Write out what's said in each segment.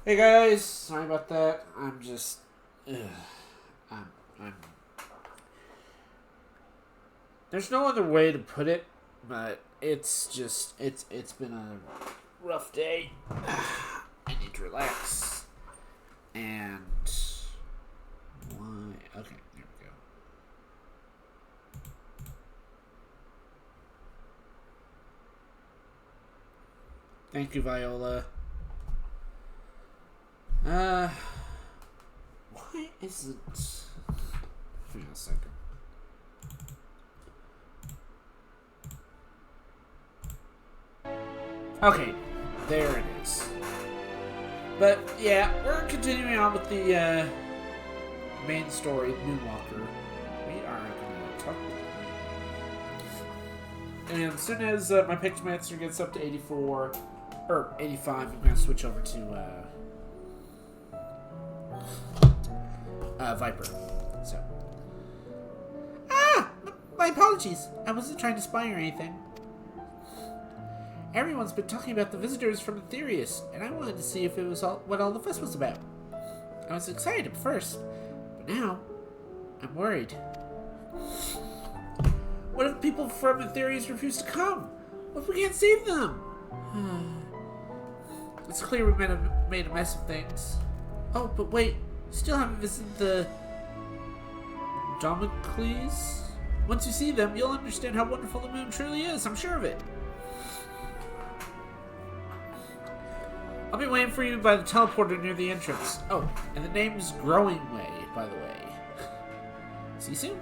Hey guys, sorry about that. I'm just, I'm. There's no other way to put it, but it's just, it's been a rough day. I need to relax. And why? Okay, there we go. Thank you, Viola. Why isn't... Hang on a second. Okay, there it is. But, yeah, we're continuing on with the, main story, Moonwalker. We are going to talk about it. And as soon as my Pixmaster gets up to 84, or 85, I'm going to switch over to, Viper. So. My apologies. I wasn't trying to spy or anything. Everyone's been talking about the visitors from Aetherius, and I wanted to see if it was what all the fuss was about. I was excited at first, but now I'm worried. What if people from Aetherius refuse to come? What if we can't save them? It's clear we made a mess of things. Oh, but wait. Still haven't visited the Damocles? Once you see them, you'll understand how wonderful the moon truly is. I'm sure of it. I'll be waiting for you by the teleporter near the entrance. Oh, and the name's Growing Way, by the way. See you soon.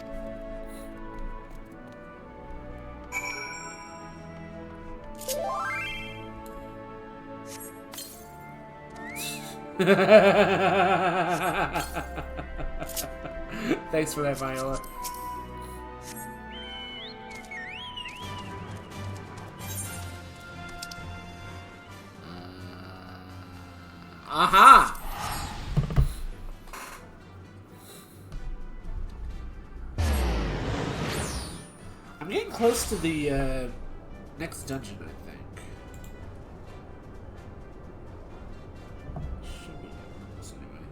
Thanks for that, Viola. Aha! I'm getting close to the next dungeon, I think. Should be close anyway.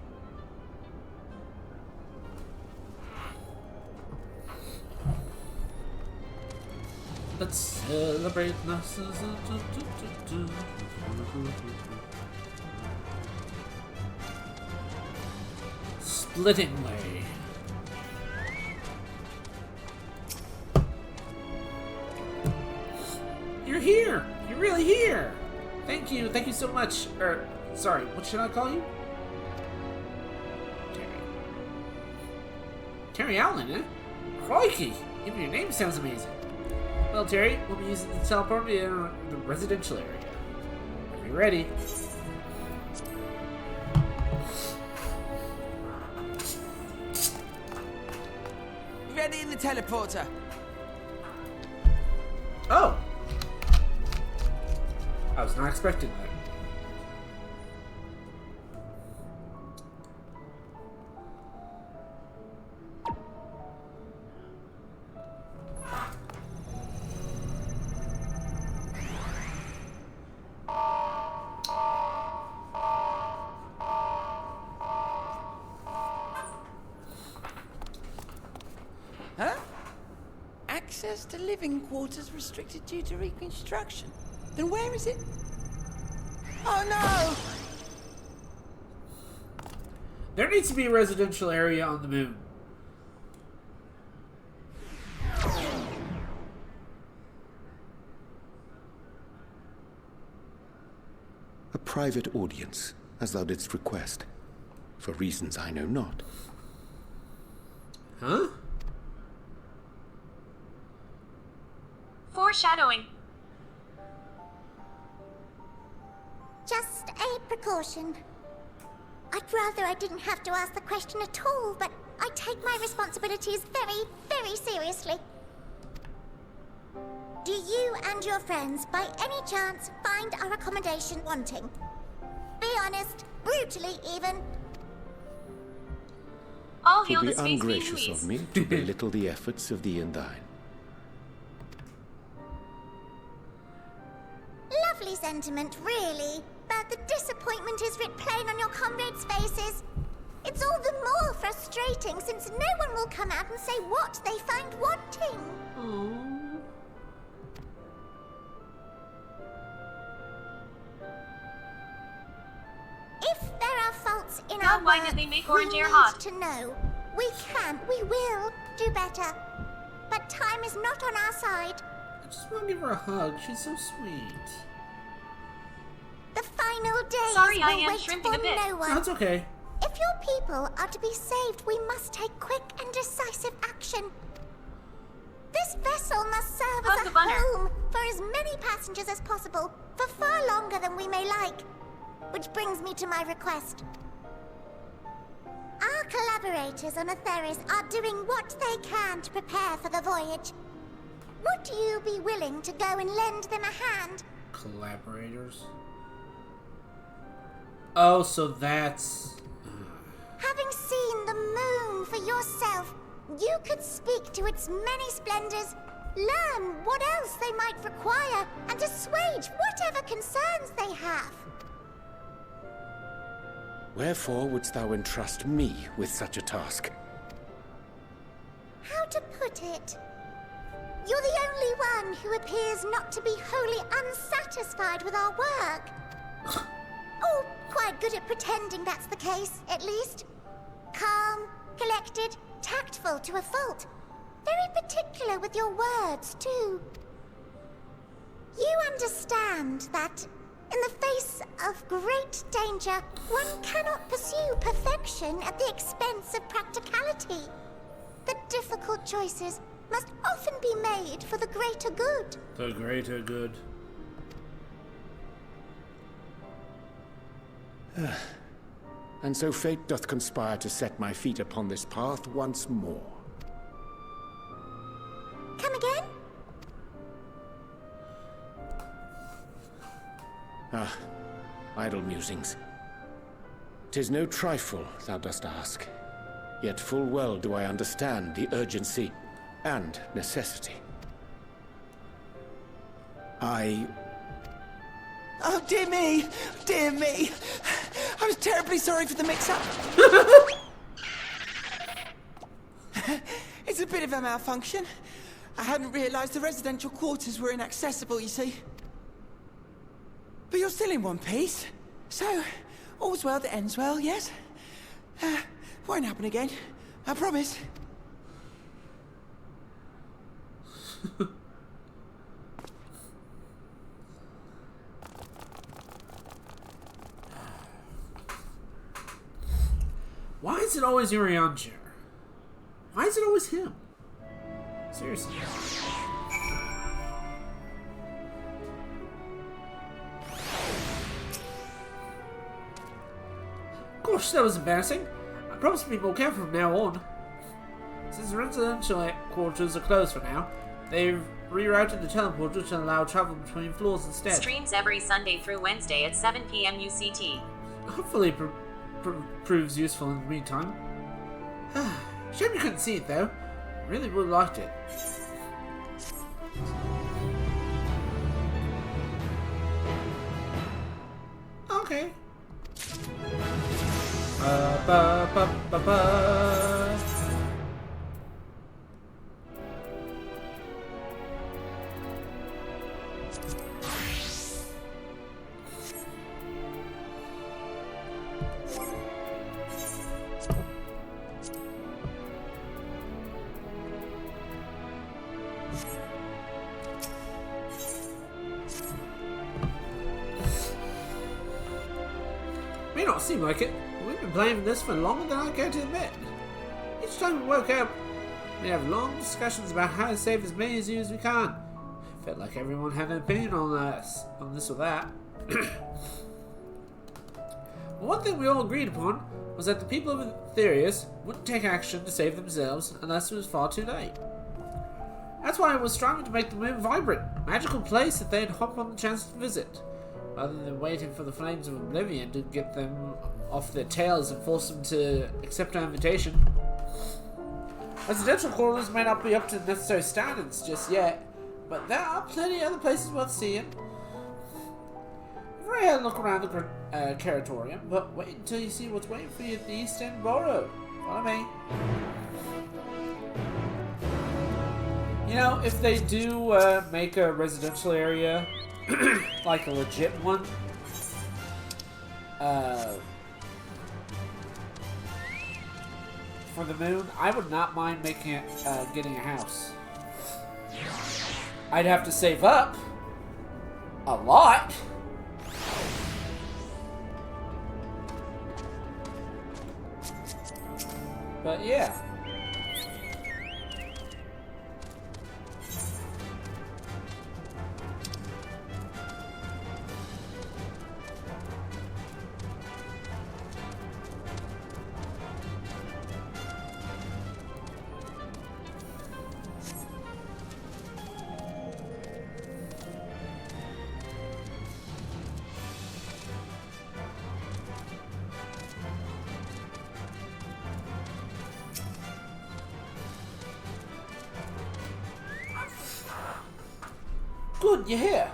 Let's celebrate. Splitting Way. You're here! You're really here! Thank you so much. Sorry, what should I call you? Terry Allen, eh? Crikey! Even your name sounds amazing. Well, Terry, we'll be using the teleporter in the residential area. Are you ready? Ready in the teleporter. Oh! I was not expecting that. Huh? Access to living quarters restricted due to reconstruction. Then where is it? Oh no! There needs to be a residential area on the moon. A private audience, as thou didst request, for reasons I know not. Huh? Foreshadowing. Just a precaution. I'd rather I didn't have to ask the question at all, but I take my responsibilities very, very seriously. Do you and your friends, by any chance, find our accommodation wanting? Be honest, brutally even. All 'Twould hail be the space ungracious being of me to belittle the efforts of thee and thine. silly sentiment, really. But the disappointment is writ plain on your comrades' faces. It's all the more frustrating since no one will come out and say what they find wanting. Aww. If there are faults in God, our why work, did they make we orange air need hot? to know. We will do better. But time is not on our side. I just want to give her a hug. She's so sweet. The final days Sorry, I will am wait shrimping for a bit. no one. That's okay. If your people are to be saved, we must take quick and decisive action. This vessel must serve Hug as the a bunner. home for as many passengers as possible, for far longer than we may like. Which brings me to my request. Our collaborators on Atheris are doing what they can to prepare for the voyage. Would you be willing to go and lend them a hand? Collaborators? Oh, so that's... Having seen the moon for yourself, you could speak to its many splendors, learn what else they might require, and assuage whatever concerns they have. Wherefore wouldst thou entrust me with such a task? How to put it? You're the only one who appears not to be wholly unsatisfied with our work. Or quite good at pretending that's the case, at least. Calm, collected, tactful to a fault. Very particular with your words, too. You understand that, in the face of great danger, one cannot pursue perfection at the expense of practicality. The difficult choices must often be made for the greater good. The greater good. And so fate doth conspire to set my feet upon this path once more. Come again? Ah, idle musings. 'Tis no trifle thou dost ask, yet full well do I understand the urgency and necessity. Oh, dear me! Dear me! I was terribly sorry for the mix-up. It's a bit of a malfunction. I hadn't realized the residential quarters were inaccessible, you see. But you're still in one piece. So, all's well that ends well, yes? Won't happen again. I promise. Why is it always Urianger? Why is it always him? Seriously. Gosh, that was embarrassing. I promise to be more careful from now on. Since the residential quarters are closed for now, they've rerouted the teleporter to allow travel between floors instead. Streams every Sunday through Wednesday at 7 p.m. UCT. Hopefully proves useful in the meantime. Shame you couldn't see it though. I really would have liked it. Okay. Ba ba ba ba. May not seem like it, but we've been playing this for longer than I care to admit. Each time we woke up, we have long discussions about how to save as many of you as we can. Felt like everyone had an opinion on this or that. One thing we all agreed upon was that the people of Aetherius wouldn't take action to save themselves unless it was far too late. That's why I was striving to make the moon vibrant, a magical place that they'd hop on the chance to visit, rather than waiting for the flames of oblivion to get them off their tails and force them to accept our invitation. Residential quarters may not be up to the necessary standards just yet, but there are plenty of other places worth seeing. right ahead and look around the Caratorium, but wait until you see what's waiting for you at the East End Borough. Follow me. You know, if they do make a residential area, like a legit one, for the moon, I would not mind making it, getting a house. I'd have to save up a lot. But yeah. Good, you're here.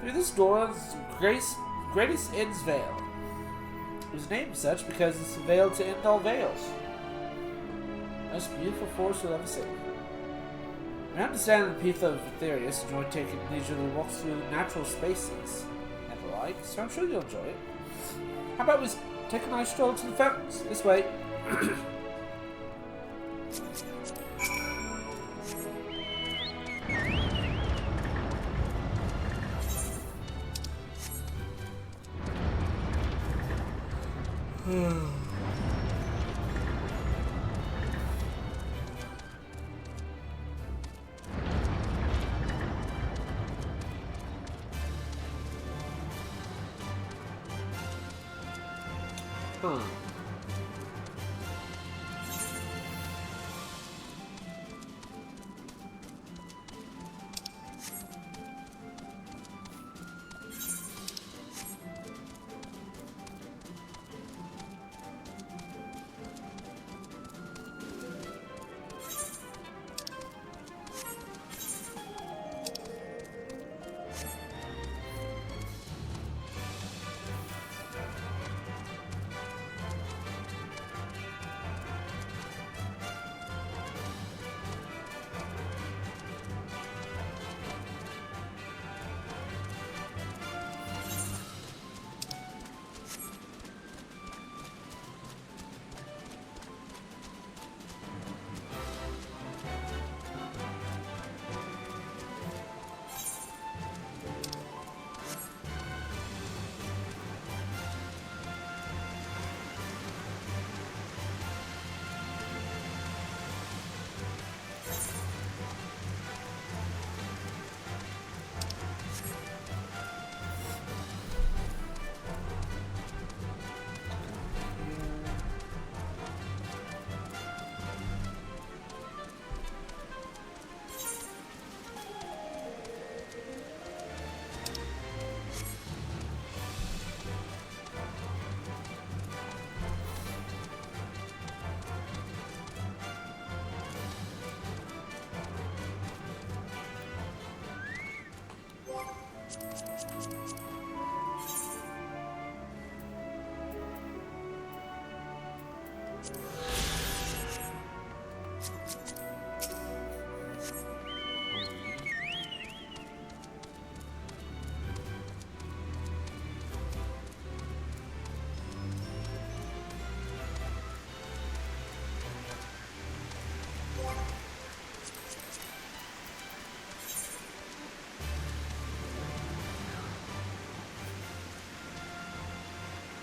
Through this door is Greatest End's Veil. It was named such because it's a veil to end all veils. Most beautiful forest you'll ever see. I understand the people of Aetherius enjoy taking leisurely walks through natural spaces and the like, so I'm sure you'll enjoy it. How about we take a nice stroll to the fountains? This way. Huh.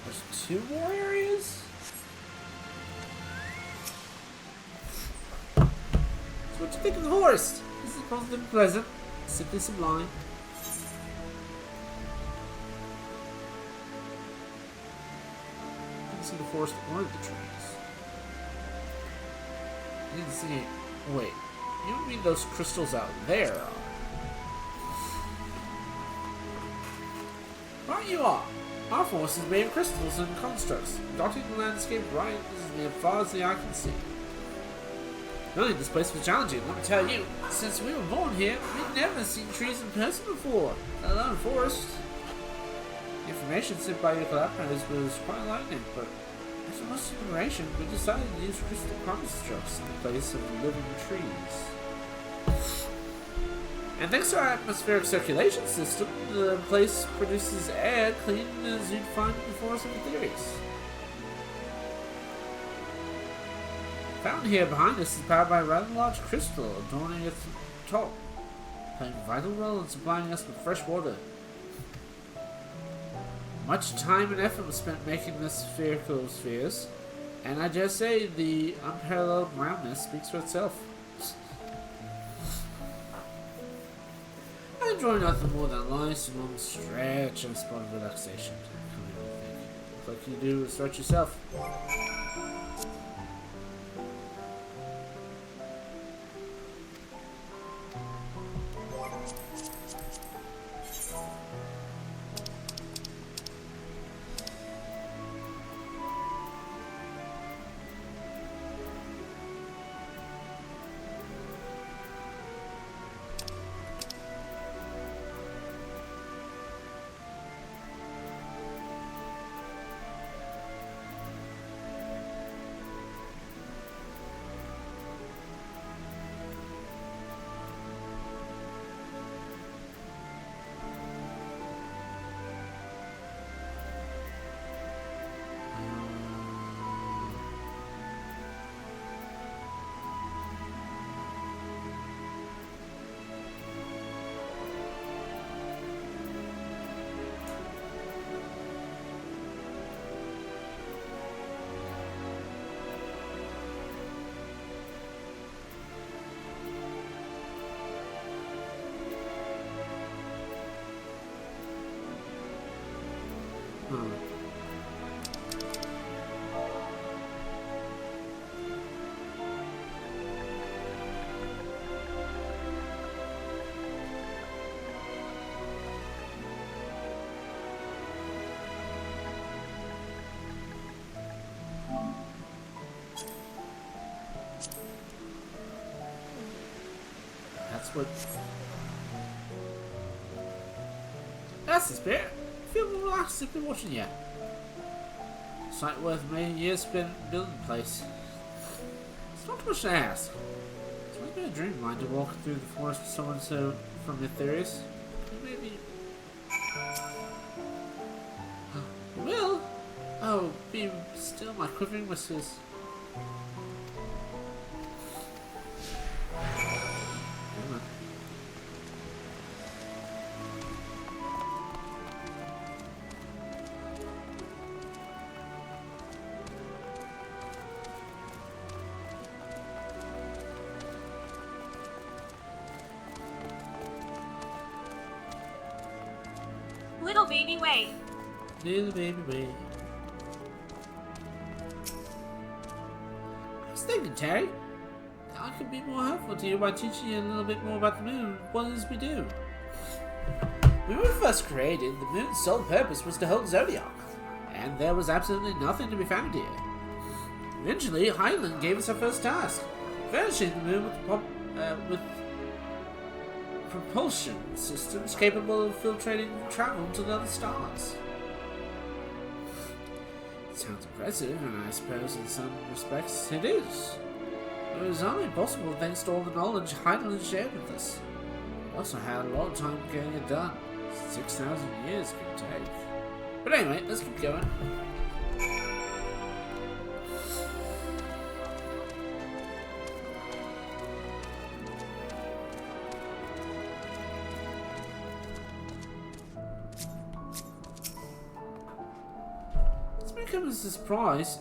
There's 2 more areas? So what do you think of the forest? This is positive and pleasant. Simply sublime. I can see the forest or the trees. I didn't see it. Wait. You don't mean those crystals out there are? Right you are. Our forest is made of crystals and constructs, dotting the landscape right as far as the eye can see. Really, this place was challenging, let me tell you. Since we were born here, we've never seen trees in person before, let alone forest. The information sent by your collaborators was quite enlightening, but after much deliberation, we decided to use crystal constructs in the place of living trees. And thanks to our atmospheric circulation system, the place produces air clean as you'd find in the forest of Ethereus. The fountain here behind us is powered by a rather large crystal adorning its top, playing a vital role in supplying us with fresh water. Much time and effort was spent making the spherical spheres, and I dare say the unparalleled roundness speaks for itself. I enjoy nothing more than a nice long stretch and a spot of relaxation. Look like you do stretch yourself. That's the spirit. Feel more relaxed if you're watching you. Sight worth many years spent building the place. It's not too much to ask. It's always been a dream of mine to walk through the forest with someone so from Ethereus. Maybe. You will? Oh, be still, my quivering whiskers. Little baby, wait. Little baby, wait. I was thinking, Terry, I could be more helpful to you by teaching you a little bit more about the moon, what it is we do. When we were first created, the moon's sole purpose was to hold Zodiac, and there was absolutely nothing to be found here. Eventually, Highland gave us our first task, furnishing the moon with propulsion systems capable of filtrating travel to the other stars. It sounds impressive, and I suppose in some respects it is. It was only possible thanks to all the knowledge Heidelin shared with us. We also had a lot of time getting it done. 6,000 years could take. But anyway, let's keep going. Come as a surprise,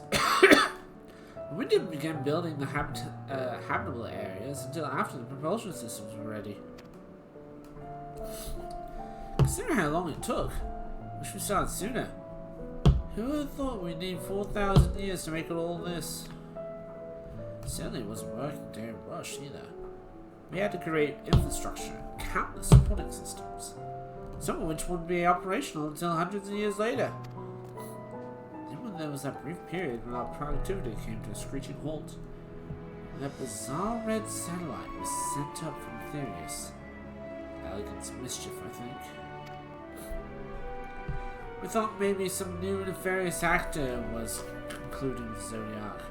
we didn't begin building the habitable areas until after the propulsion systems were ready. Considering how long it took, wish we started sooner. Who would have thought we'd need 4,000 years to make all this? Certainly wasn't working during rush either. We had to create infrastructure and countless supporting systems, some of which wouldn't be operational until hundreds of years later. There was that brief period when our productivity came to a screeching halt. That bizarre red satellite was sent up from Ethereus. Elegant's mischief, I think. We thought maybe some new nefarious actor was concluding the Zodiac.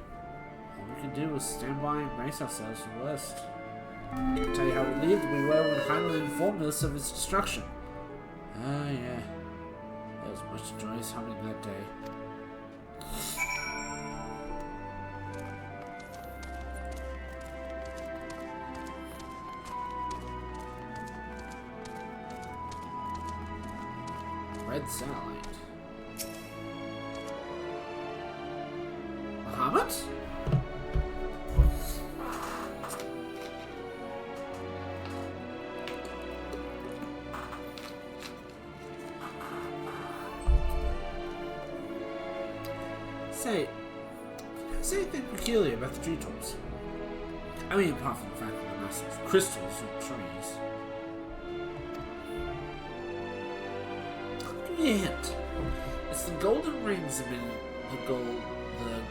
All we could do was stand by and brace ourselves for the worst. I can tell you how relieved we were when Heinlein informed us of its destruction. Ah, yeah. There was much joyous humming that day. Red satellite. Bahamut? Say anything peculiar about the tree tops? I mean, apart from the fact that they're massive crystals and trees. I'll give you a hint. It's the golden rings amid the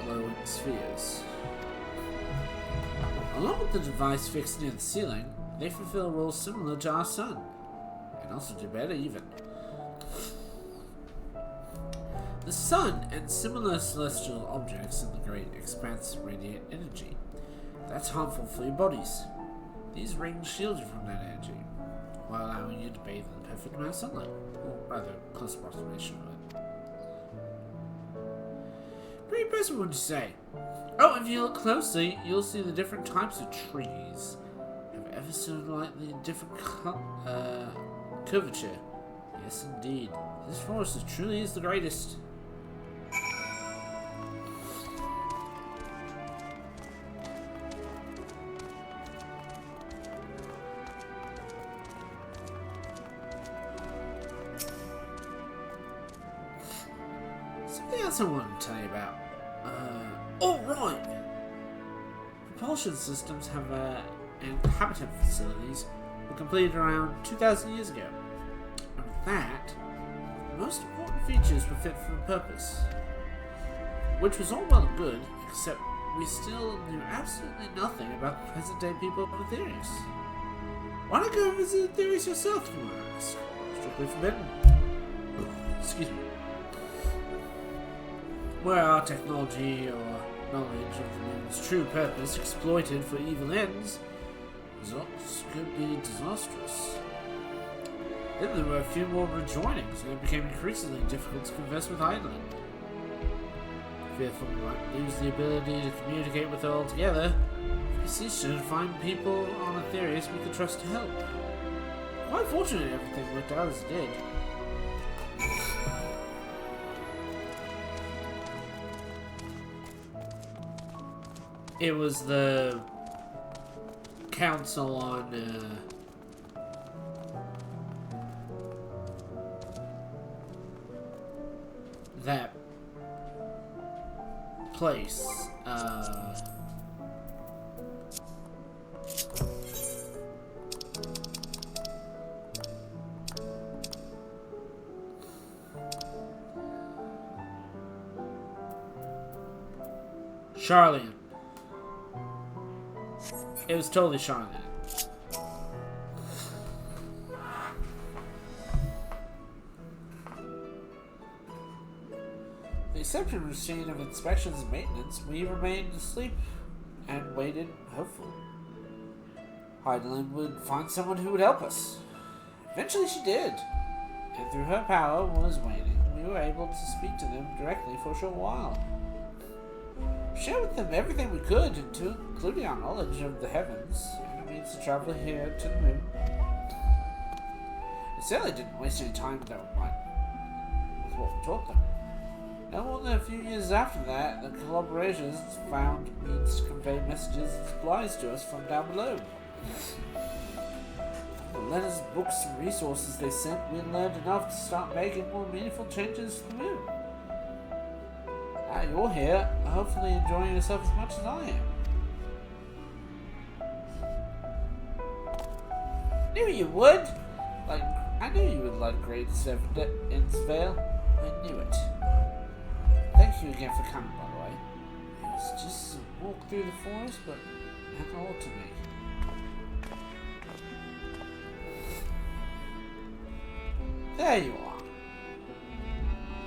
glowing spheres. Along with the device fixed near the ceiling, they fulfill roles similar to our sun, and also do better even. The sun and similar celestial objects in the great expanse radiate energy. That's harmful for your bodies. These rings shield you from that energy, while allowing you to bathe in the perfect amount of sunlight, or rather, close approximation of it. Pretty impressive, wouldn't you say? Oh, if you look closely, you'll see the different types of trees have ever so slightly different curvature. Yes, indeed. This forest truly is the greatest. Something else I wanted to tell you about. Oh, right! Propulsion systems and habitat facilities were completed around 2,000 years ago. And with that, the most important features were fit for purpose. Which was all well and good, except we still knew absolutely nothing about the present-day people of Aetherius. Why not go visit Aetherius yourself, you might ask? Strictly forbidden. Excuse me. Where our technology or knowledge of the moon's true purpose exploited for evil ends, results could be disastrous. Then there were a few more rejoinings, and it became increasingly difficult to converse with Heinlein. Fearful we might lose the ability to communicate with her altogether, we ceased to find people on Aetherius we could trust to help. Quite fortunate everything worked out as it did. It was the council on that place. Charlian. It was totally Charlotte. The exception routine of inspections and maintenance, we remained asleep and waited, hopeful. Heidelin would find someone who would help us. Eventually she did, and through her power was waiting. We were able to speak to them directly for a short while. Share with them everything we could, including our knowledge of the heavens and the means to travel here to the moon. It certainly didn't waste any time with what we taught them. No more than a few years after that, the collaborations found means to convey messages and supplies to us from down below. The letters, books, and resources they sent, we learned enough to start making more meaningful changes to the moon. Now you're here, hopefully enjoying yourself as much as I am. Knew you would! I knew you would like Great Vale. I knew it. Thank you again for coming, by the way. It was just a walk through the forest, but meant all to me. There you are.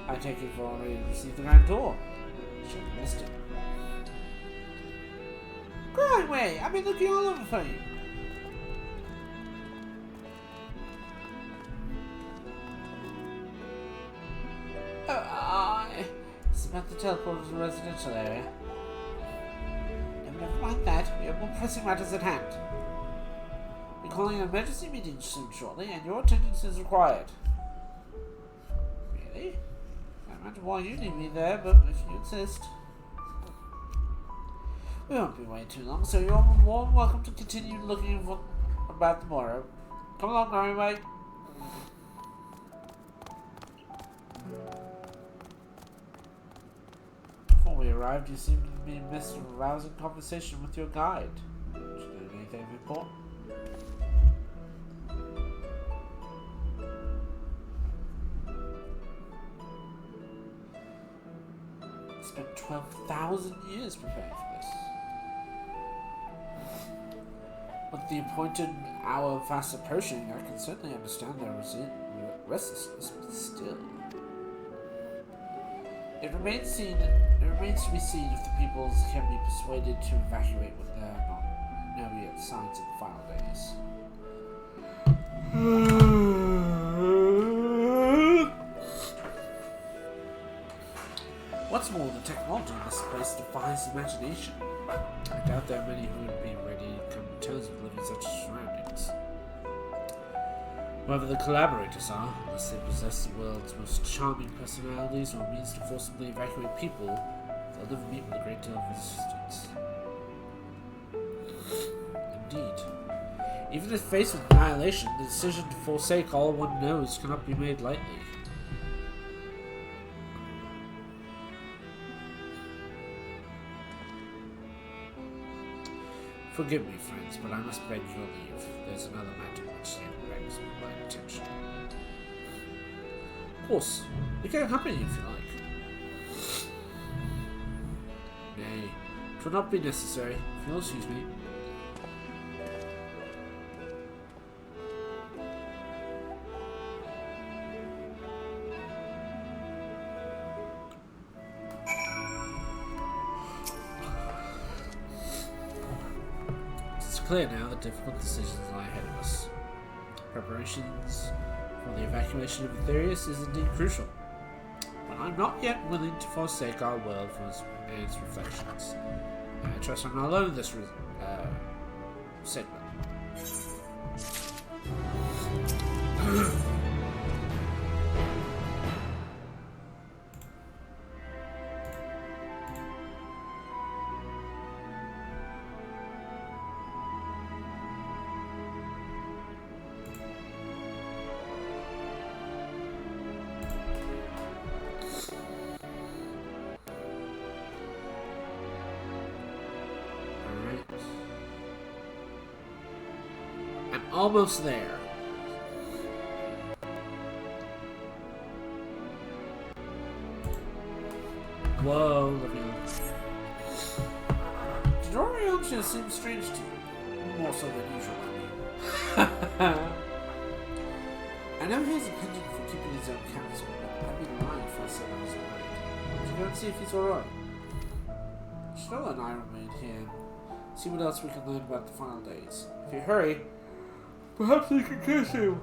I take it for already received the grand tour. Should have missed it. Crying way! I've been looking all over for you. It's about the teleport to the residential area. Never mind that. We have more pressing matters at hand. We're calling an emergency meeting soon shortly, and your attendance is required. Really? I don't know why you need me there, but if you insist. We won't be waiting too long, so you're more than welcome to continue looking about tomorrow. Come along, Granny Way. Before we arrived, you seemed to be in the midst of a rousing conversation with your guide. Did you know anything important? I spent 12,000 years preparing for this. With the appointed hour fast approaching, I can certainly understand their restlessness, but still. It remains to be seen if the peoples can be persuaded to evacuate when there are no yet signs of the final days. What's more, the technology in this place defies imagination. I doubt there are many who would be ready to come to terms with living in such surroundings. Whoever the collaborators are, unless they possess the world's most charming personalities or means to forcibly evacuate people, they'll never meet with a great deal of resistance. Indeed. Even if faced with annihilation, the decision to forsake all one knows cannot be made lightly. Forgive me, friends, but I must beg your leave. There's another matter which begs my attention. Of course, we can accompany you if you like. Nay, it will not be necessary, if you'll excuse me. It's clear now that difficult decisions lie ahead of us. Preparations for the evacuation of Aetherius is indeed crucial, but I'm not yet willing to forsake our world for its reflections. I trust I'm not alone in this segment. Almost there. Whoa, look at that. Dorian just seems strange to you. More so than usual, I mean. I know he has a penchant for keeping his own counsel, but I'd be lying if I said I was worried. Would you go and see if he's alright? Stroll and I remain here and see what else we can learn about the final days. If you hurry, perhaps we can kiss him.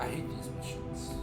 I hate these missions.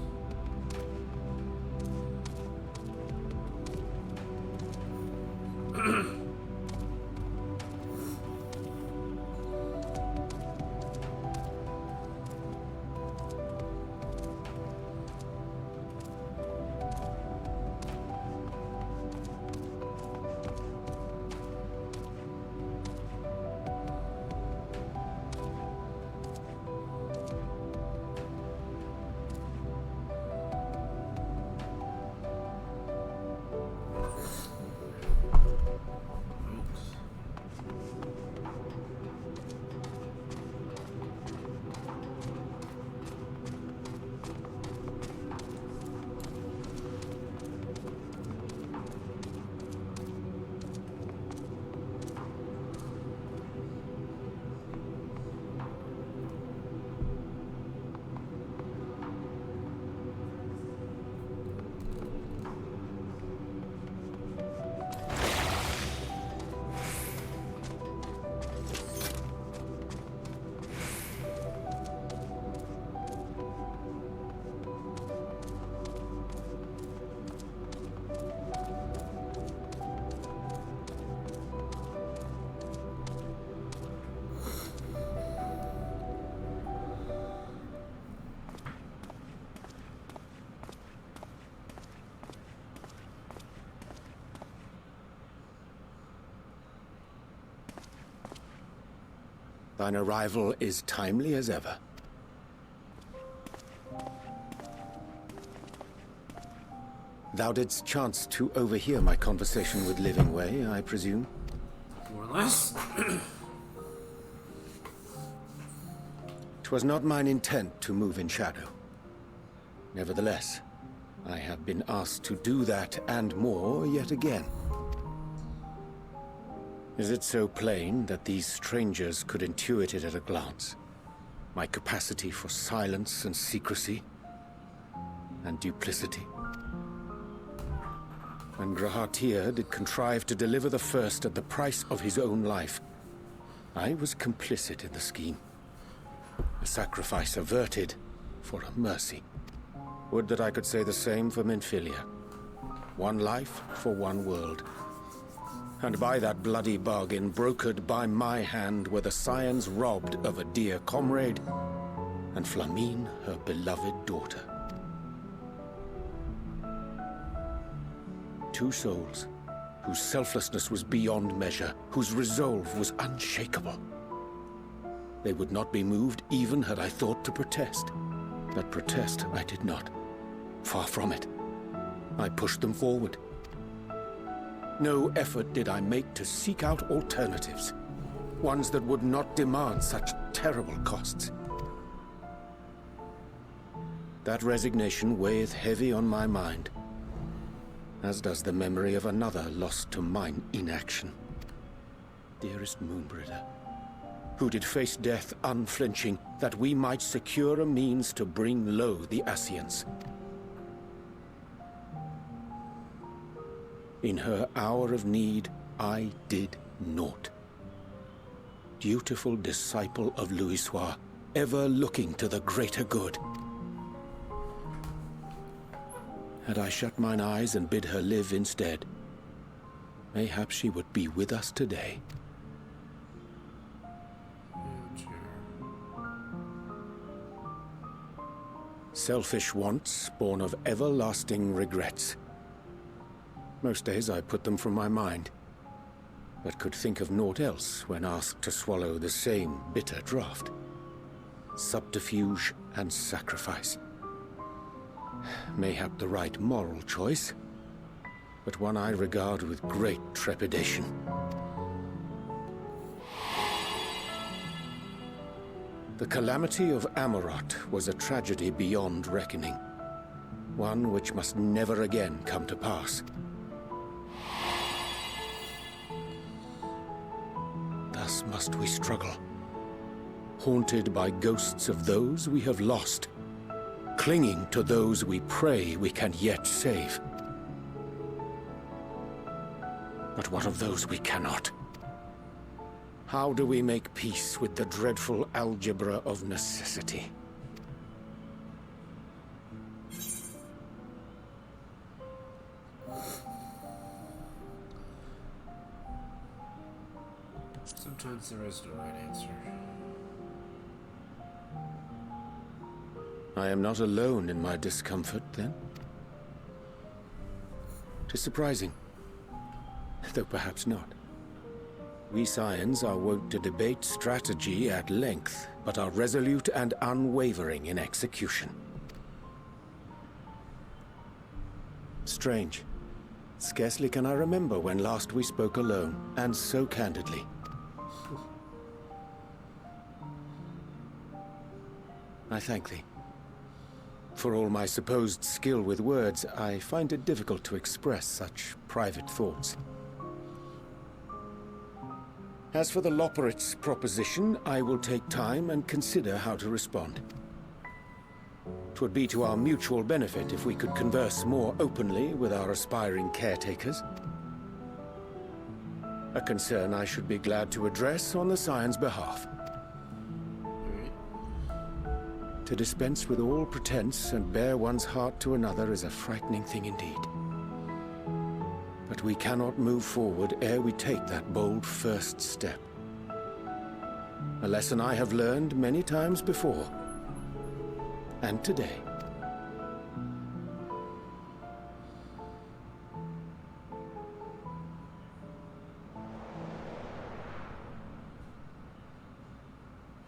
Thine arrival is timely as ever. Thou didst chance to overhear my conversation with Living Way, I presume? More or less. 'Twas not mine intent to move in shadow. Nevertheless, I have been asked to do that and more yet again. Is it so plain that these strangers could intuit it at a glance? My capacity for silence and secrecy and duplicity? When Grahatir did contrive to deliver the first at the price of his own life, I was complicit in the scheme. A sacrifice averted for a mercy. Would that I could say the same for Minfilia. One life for one world. And by that bloody bargain brokered by my hand were the scions robbed of a dear comrade, and Flamine her beloved daughter. Two souls, whose selflessness was beyond measure, whose resolve was unshakable. They would not be moved even had I thought to protest. But protest I did not. Far from it. I pushed them forward. No effort did I make to seek out alternatives, ones that would not demand such terrible costs. That resignation weigheth heavy on my mind, as does the memory of another lost to mine inaction. Dearest Moonbringer, who did face death unflinching, that we might secure a means to bring low the Ascians. In her hour of need, I did naught. Dutiful disciple of Louisoix, ever looking to the greater good. Had I shut mine eyes and bid her live instead, mayhap she would be with us today. Selfish wants, born of everlasting regrets. Most days I put them from my mind, but could think of naught else when asked to swallow the same bitter draught. Subterfuge and sacrifice. Mayhap the right moral choice, but one I regard with great trepidation. The calamity of Amarot was a tragedy beyond reckoning, one which must never again come to pass. Thus must we struggle, haunted by ghosts of those we have lost, clinging to those we pray we can yet save. But what of those we cannot? How do we make peace with the dreadful algebra of necessity? Sometimes there is no right answer. I am not alone in my discomfort, then? It is surprising, though perhaps not. We Scions are wont to debate strategy at length, but are resolute and unwavering in execution. Strange. Scarcely can I remember when last we spoke alone, and so candidly. I thank thee. For all my supposed skill with words, I find it difficult to express such private thoughts. As for the Loporrits proposition, I will take time and consider how to respond. 'Twould be to our mutual benefit if we could converse more openly with our aspiring caretakers. A concern I should be glad to address on the Scion's behalf. To dispense with all pretense and bare one's heart to another is a frightening thing indeed. But we cannot move forward ere we take that bold first step. A lesson I have learned many times before. And today.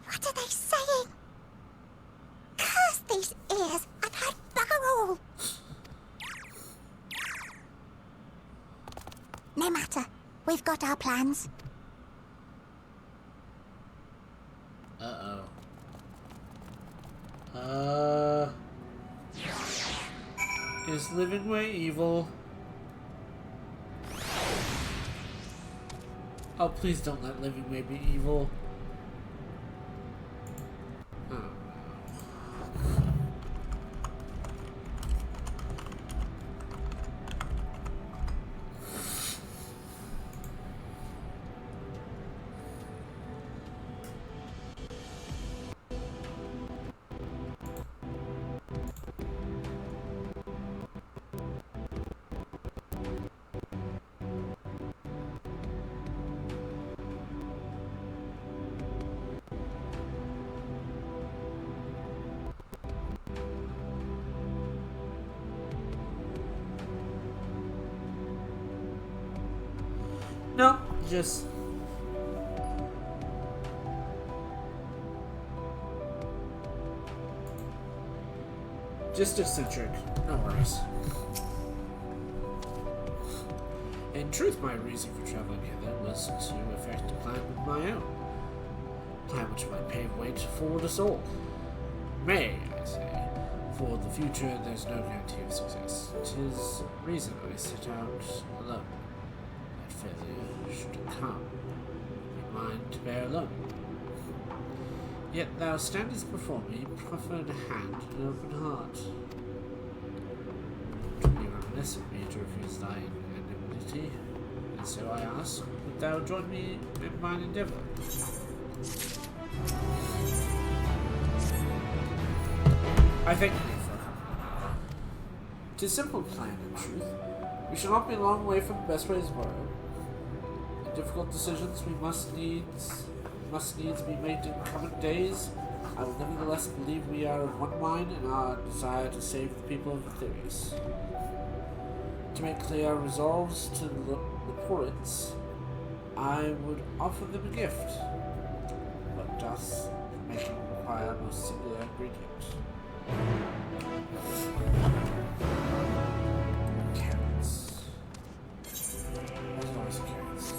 What are they saying? Curse these ears! I've had bugger all! No matter. We've got our plans. Is living way evil? Oh, please don't let living way be evil. No, just eccentric. No worries. In truth, my reason for traveling hither was to effect a plan of my own. A plan which might pave way forward us all. May, I say. For the future, there's no guarantee of success. 'Tis reason I set out alone. Failure should come, be mine to bear alone. Yet thou standest before me, proffered hand and open heart. It would be remiss of me to refuse thy anonymity, and so I ask, wilt thou join me in mine endeavour? I thank thee for coming. 'Tis a simple plan, in truth. We shall not be a long way from the best ways of the world. Difficult decisions we must needs be made in coming days. I will nevertheless believe we are of one mind in our desire to save the people of Ethereus. To make clear our resolves to the Loporrits, I would offer them a gift, but doth making require a most singular ingredient. Carrots. There's always carrots.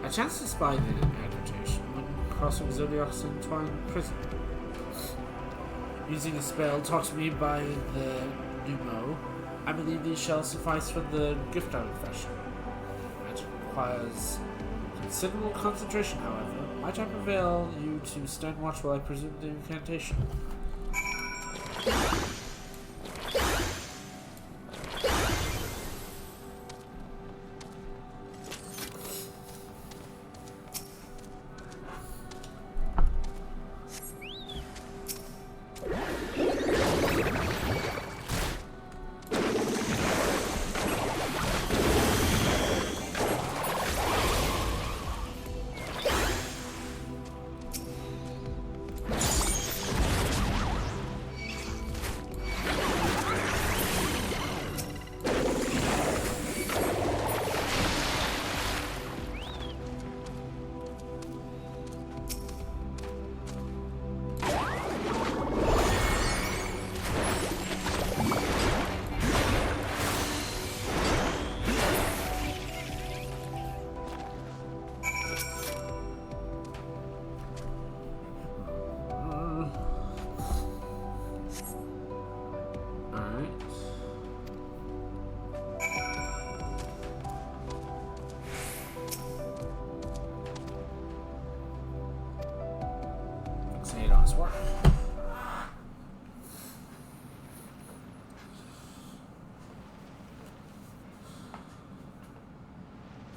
I chanced to spy the agitation when crossing Zodiac's entwined prison. Using a spell taught to me by the Numo, I believe these shall suffice for the gift I would fashion. Magic requires considerable concentration, however. Might I prevail you to stand watch while I presume the incantation?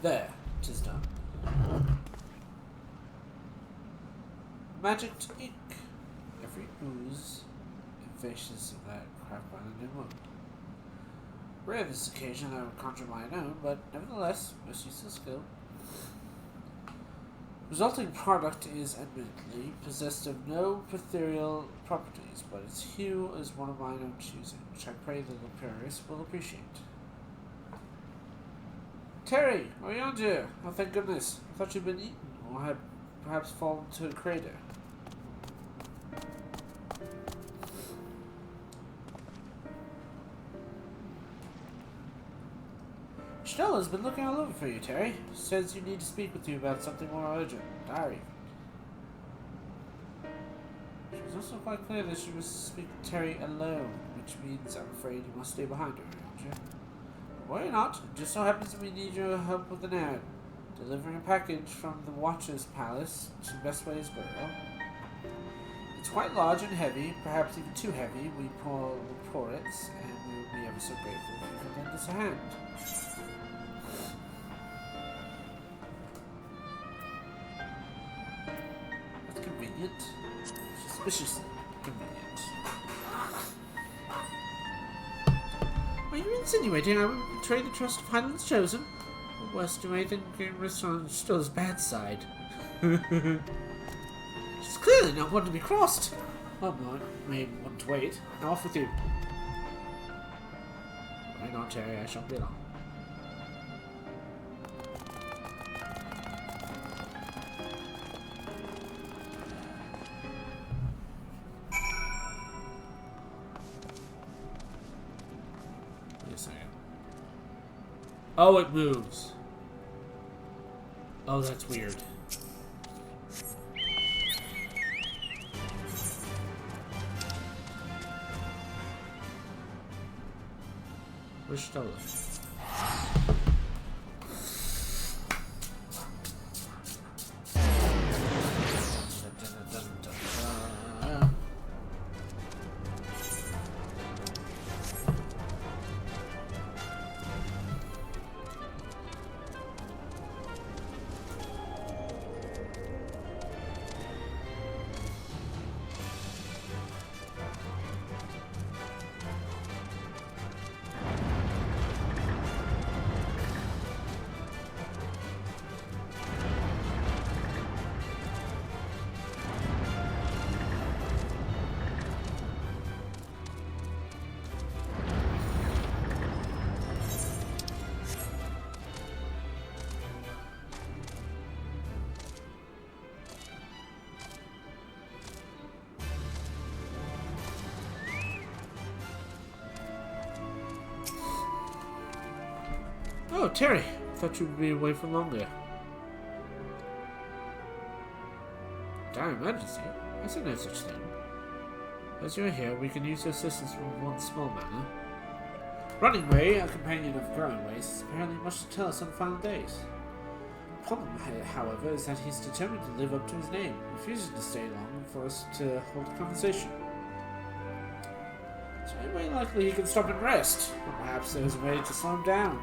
There, 'tis done. Magic to ink. Every ooze and faces of that craft by the new moon. Rare this occasion I would conjure my own, but nevertheless, most useful skill. Resulting product is admittedly possessed of no ethereal properties, but its hue is one of mine own choosing, which I pray the Loporrits will appreciate. Terry, what are you on to? Oh, thank goodness. I thought you'd been eaten, or had perhaps fallen to a crater. Stella's been looking all over for you, Terry. Says you need to speak with you about something more urgent. Diary. She was also quite clear that she was speaking to Terry alone, which means I'm afraid you must stay behind her, aren't you? Worry not. It just so happens that we need your help with an errand. Delivering a package from the Watcher's Palace to Bestway's Borough. It's quite large and heavy, perhaps even too heavy. We poor Loporrits, and we will be ever so grateful if you could lend us a hand. That's convenient. Suspiciously convenient. Are you insinuating I would betray the trust of Highland's Chosen? Or worse, do I think rest on Stella's bad side? She's clearly not one to be crossed. Well, no, I may want to wait. Now off with you. Hang on, Terry, I shan't be long. Wait a second. Oh, it moves. Oh, that's weird. Where's Stella? Oh, Terry. Thought you'd be away for longer. Dire emergency? I said no such thing. As you are here, we can use your assistance from one small matter. Running Way, a companion of Growing Ways, has apparently much to tell us on the final days. The problem, however, is that he's determined to live up to his name, refusing to stay long for us to hold a conversation. So anyway, likely he can stop and rest, or perhaps there's a way to slow him down.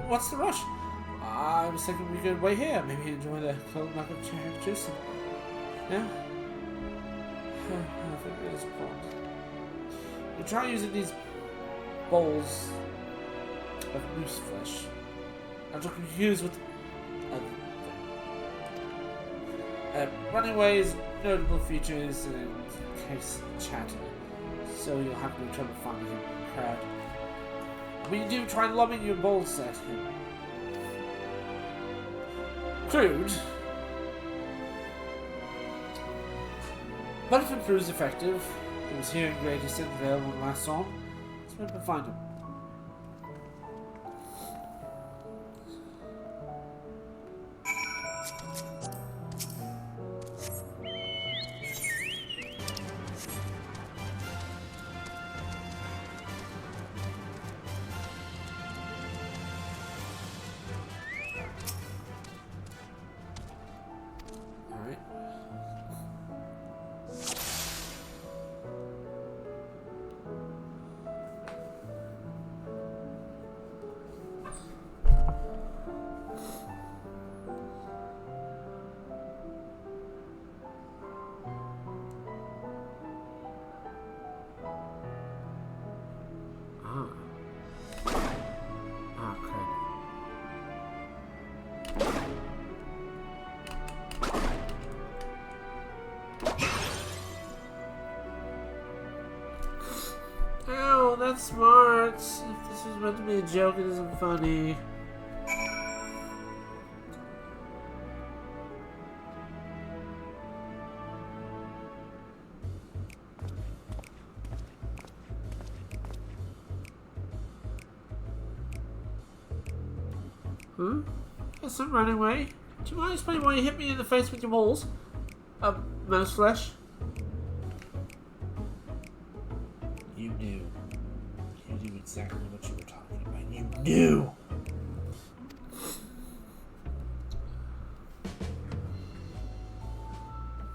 What's the rush? I was thinking we could wait here, maybe enjoy the cold mug of cherry juice. Yeah? I think it is important. You try using these bowls of moose flesh. I'm not confused with Running Way's notable features and case chatter, so you'll have no trouble finding him in the crowd. When you do, try lobbing your bowls at him. Crude, but if it proves effective, he was here in Greatest Envale when last saw him. Let's maybe find him. Oh, that's smart. If this was meant to be a joke, it isn't funny. Huh? That's not running away. Do you mind explaining why you hit me in the face with your balls? Mouse flesh? You knew. You knew exactly what you were talking about. You knew!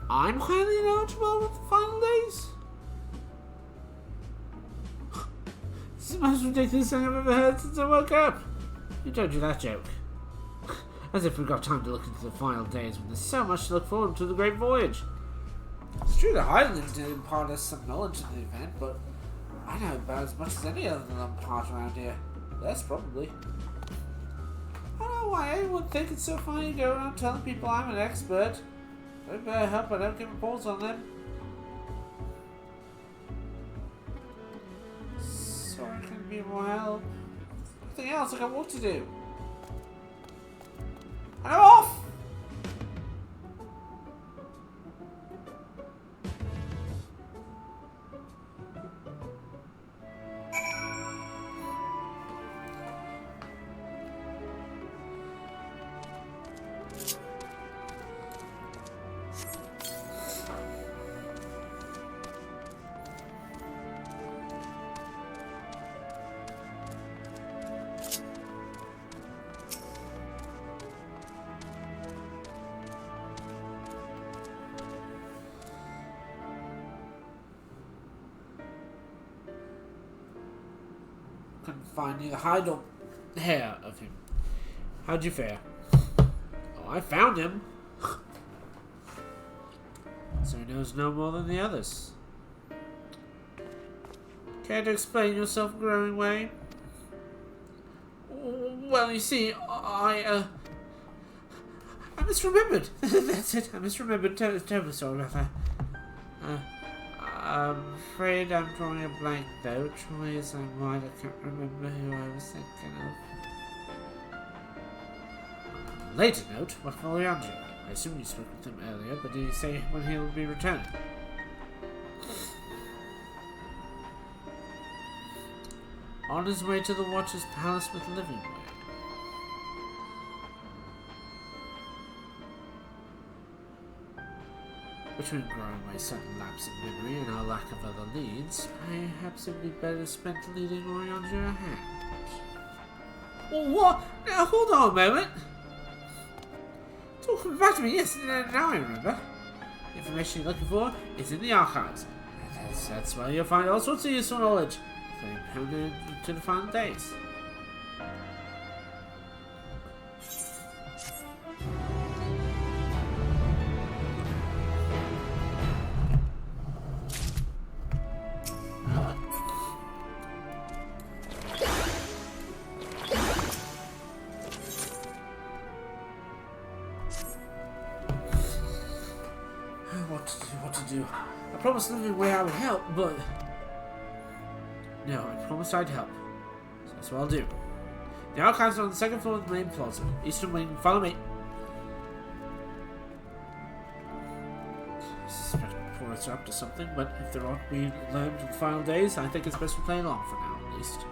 I'm highly ineligible with the final days? This is the most ridiculous thing I've ever heard since I woke up. You don't do that joke. As if we've got time to look into the final days when there's so much to look forward to the great voyage. It's true that Highland did impart us some knowledge of the event, but I know about as much as any other part around here. Less, probably. I don't know why anyone would think it's so funny to go around telling people I'm an expert. I better hope I don't get reports on them. Sorry I couldn't be more help. Nothing else, I got work to do. I'm off! Couldn't find neither hide or hair of him. How'd you fare? Oh, I found him. So he knows no more than the others. Care to explain yourself, Growing Way? Well, you see, I misremembered. That's it, I misremembered. Terribly sorry about that. I'm afraid I'm drawing a blank though. Try as I might, I can't remember who I was thinking of. Later note, what for Leandro? I assume you spoke with him earlier, but did he say when he'll be returning? On his way to the Watcher's Palace with Living Way. Between growing my sudden lapse in memory and our lack of other leads, perhaps it would be better spent leading Ori onto your hand. Well, what? Now, hold on a moment. It's all coming back to me, yes, now I remember. The information you're looking for is in the archives. That's where you'll find all sorts of useful knowledge, including permanent to the final days. What to do? I promised living where I would help, but... No, I promised I'd help. So that's what I'll do. The archives are on the second floor of the main plaza. Eastern wing, follow me. I suspect Loporrits are up to something, but if there aren't being learned in the final days, I think it's best we play along for now, at least.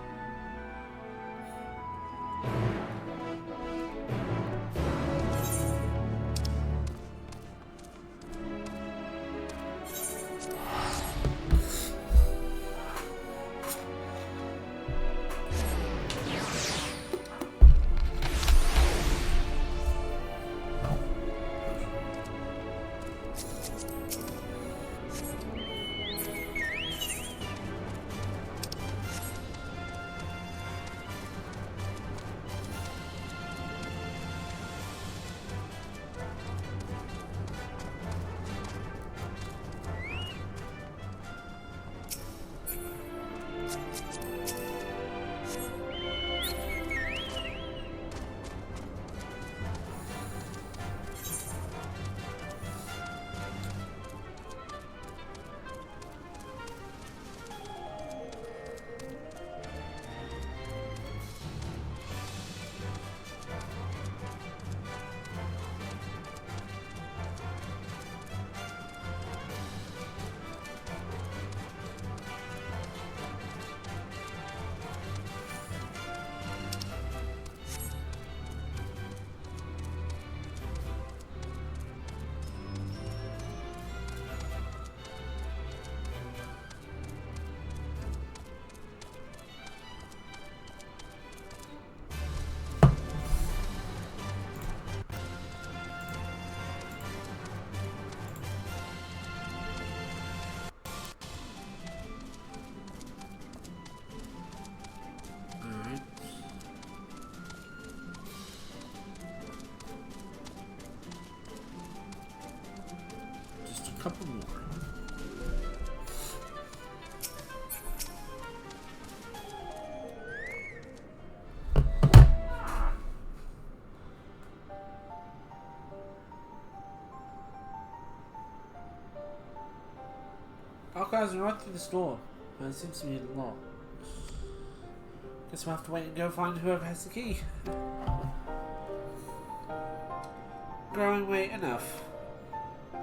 Couple more. Archives are right through the store, but it seems to be locked. Guess we'll have to wait and go find whoever has the key. Growing weight enough.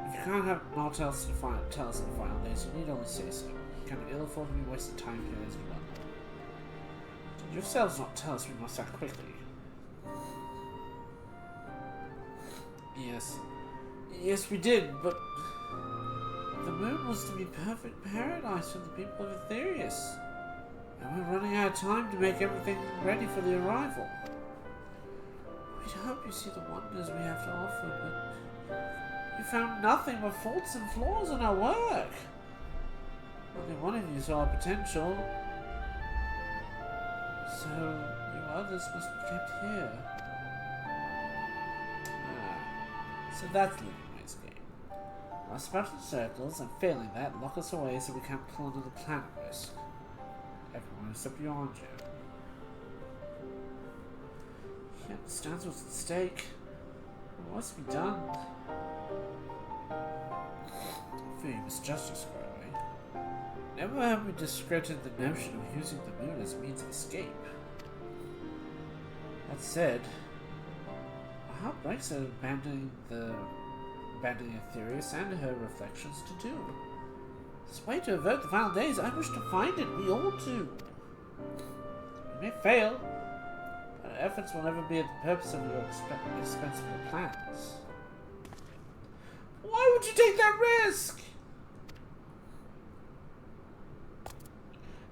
If you can't have more tell us in the final days, you need only say so. You can't ill afford to be wasting time here as well. Did yourselves not tell us we must act quickly? Yes. Yes, we did, but... The moon was to be perfect paradise for the people of Aetherius. And we're running out of time to make everything ready for the arrival. We'd hope you see the wonders we have to offer, but... You found nothing but faults and flaws in our work. Only one of you saw potential. So, you others must be kept here. So that's Loopy's game. Must sprout in circles, and failing that, lock us away so we can't pull another planet risk. Everyone except you, aren't you? He understands what's at stake. What must be done? I fear you misjudged us, Crowley. Never have we discredited the notion of using the moon as a means of escape. That said, how breaks are abandoning Aetherius and her reflections to do? This way to avert the final days, I wish to find it. We all do. We may fail, but our efforts will never be at the purpose of your expensive plans. Why would you take that risk?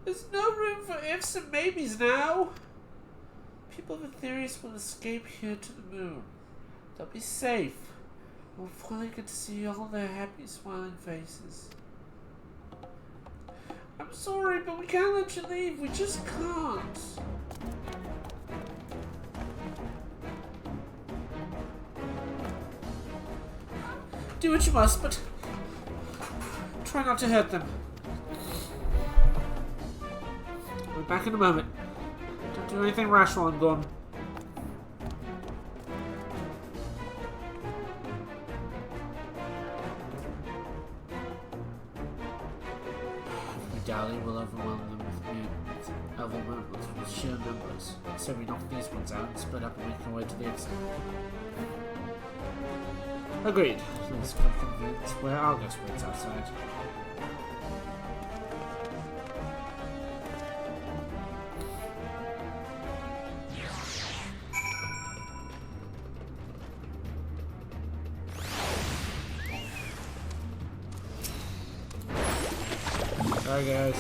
There's no room for ifs and maybes now. People of Aetherius will escape here to the moon. They'll be safe. We'll finally get to see all their happy, smiling faces. I'm sorry, but we can't let you leave. We just can't. Do what you must, but try not to hurt them. We'll be back in a moment. Don't do anything rash while I'm gone. Dally will overwhelm them with sheer numbers. So we knock these ones out and split up and make our way to the exit. Agreed. Let's go convince where Argus waits outside. Sorry guys.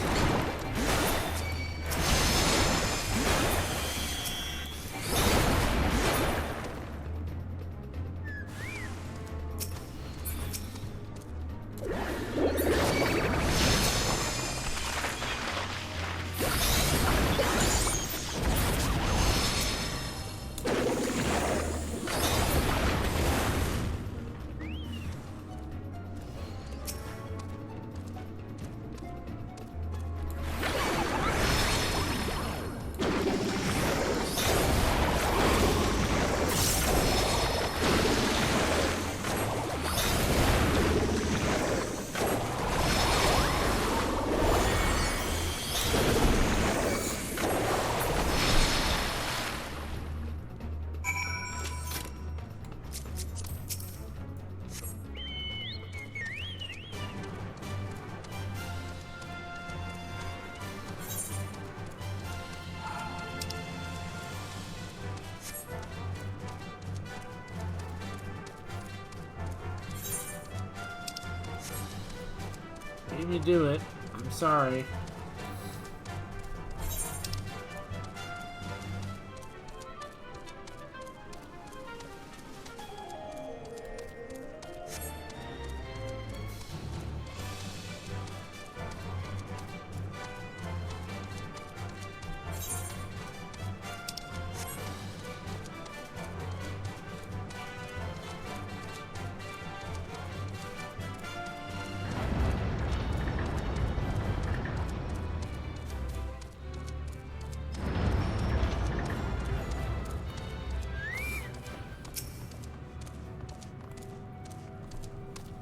Made me do it. I'm sorry.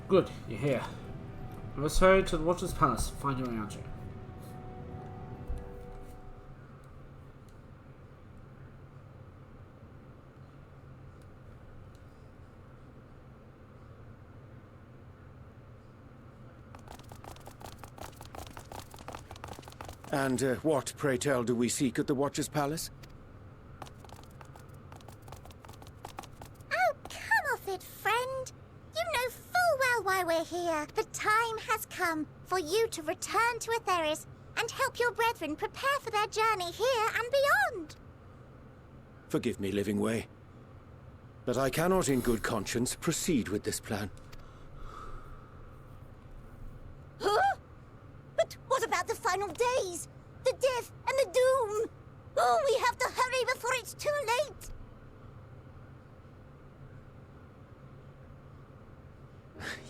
Good, you're here. Let's hurry to the Watcher's Palace and find your way out here. And what, pray tell, do we seek at the Watcher's Palace? Oh, come off it, friend. You know full well why we're here. The time has come for you to return to Aetherius and help your brethren prepare for their journey here and beyond. Forgive me, Living Way, but I cannot in good conscience proceed with this plan. Huh? But what about the final days? The death and the doom? Oh, we have to hurry before it's too late.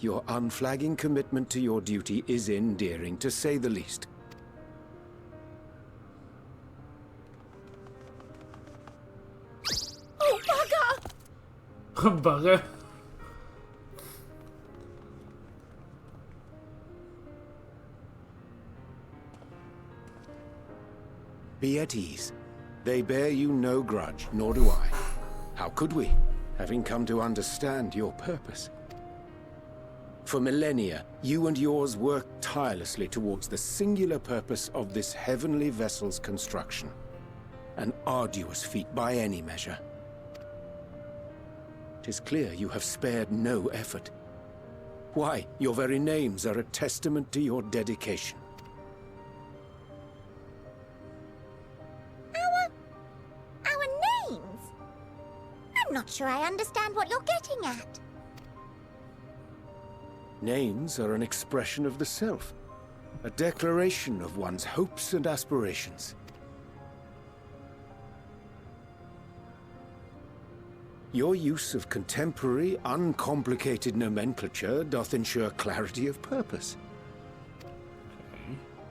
Your unflagging commitment to your duty is endearing, to say the least. Oh, bugger! Bugger. Be at ease. They bear you no grudge, nor do I. How could we, having come to understand your purpose? For millennia, you and yours worked tirelessly towards the singular purpose of this heavenly vessel's construction. An arduous feat by any measure. 'Tis clear you have spared no effort. Why, your very names are a testament to your dedication. Our names? I'm not sure I understand what you're getting at. Names are an expression of the self, a declaration of one's hopes and aspirations. Your use of contemporary, uncomplicated nomenclature doth ensure clarity of purpose.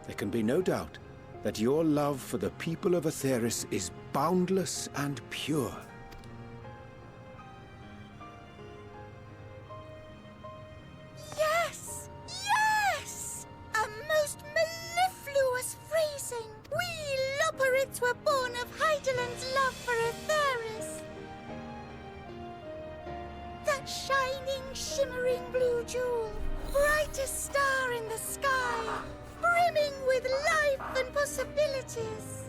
There can be no doubt that your love for the people of Aetheris is boundless and pure. Yes! Yes! A most mellifluous phrasing! We Loporrits were born of Heideland's love for Aetheris. That shining, shimmering blue jewel, brightest star in the sky, brimming with life and possibilities.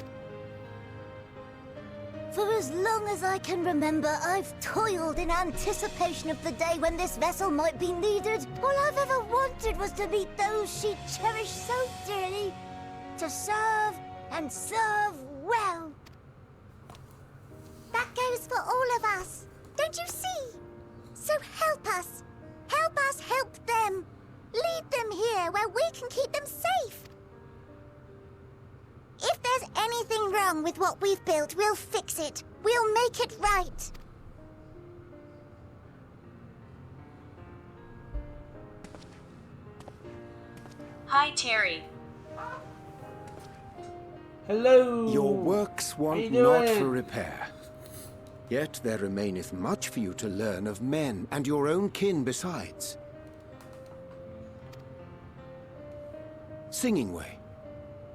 For as long as I can remember, I've toiled in anticipation of the day when this vessel might be needed. All I've ever wanted was to meet those she cherished so dearly, to serve and serve well. That goes for all of us, don't you see? So help us help them. Lead them here where we can keep them safe. If there's anything wrong with what we've built, we'll fix it. We'll make it right. Hi, Terry. Hello. Your works How want you not doing? for repair. Yet there remaineth much for you to learn of men, and your own kin besides. Singing Way,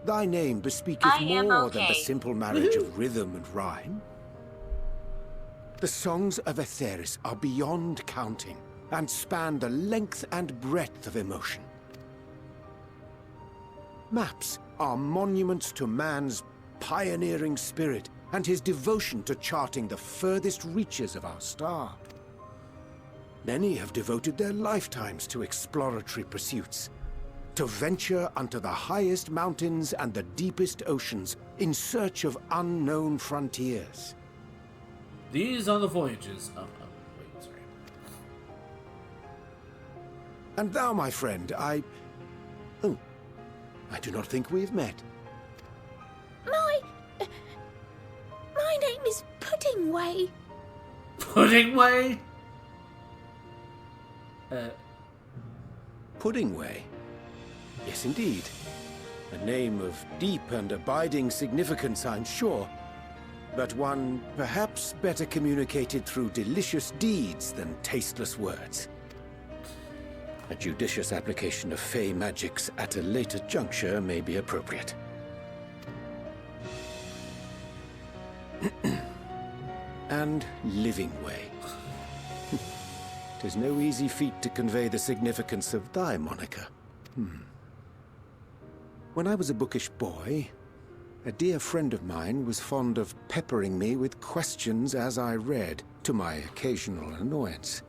thy name bespeaketh I am more than the okay. simple marriage of rhythm and rhyme. The songs of Aetheris are beyond counting, and span the length and breadth of emotion. Maps are monuments to man's pioneering spirit and his devotion to charting the furthest reaches of our star. Many have devoted their lifetimes to exploratory pursuits, to venture unto the highest mountains and the deepest oceans in search of unknown frontiers. These are the voyages of... wait, sorry. And thou, my friend, I do not think we've met. My name is Puddingway. Puddingway? Puddingway? Yes, indeed. A name of deep and abiding significance, I'm sure. But one perhaps better communicated through delicious deeds than tasteless words. A judicious application of fey magics at a later juncture may be appropriate. And Living Way. 'Tis no easy feat to convey the significance of thy moniker. When I was a bookish boy, a dear friend of mine was fond of peppering me with questions as I read, to my occasional annoyance.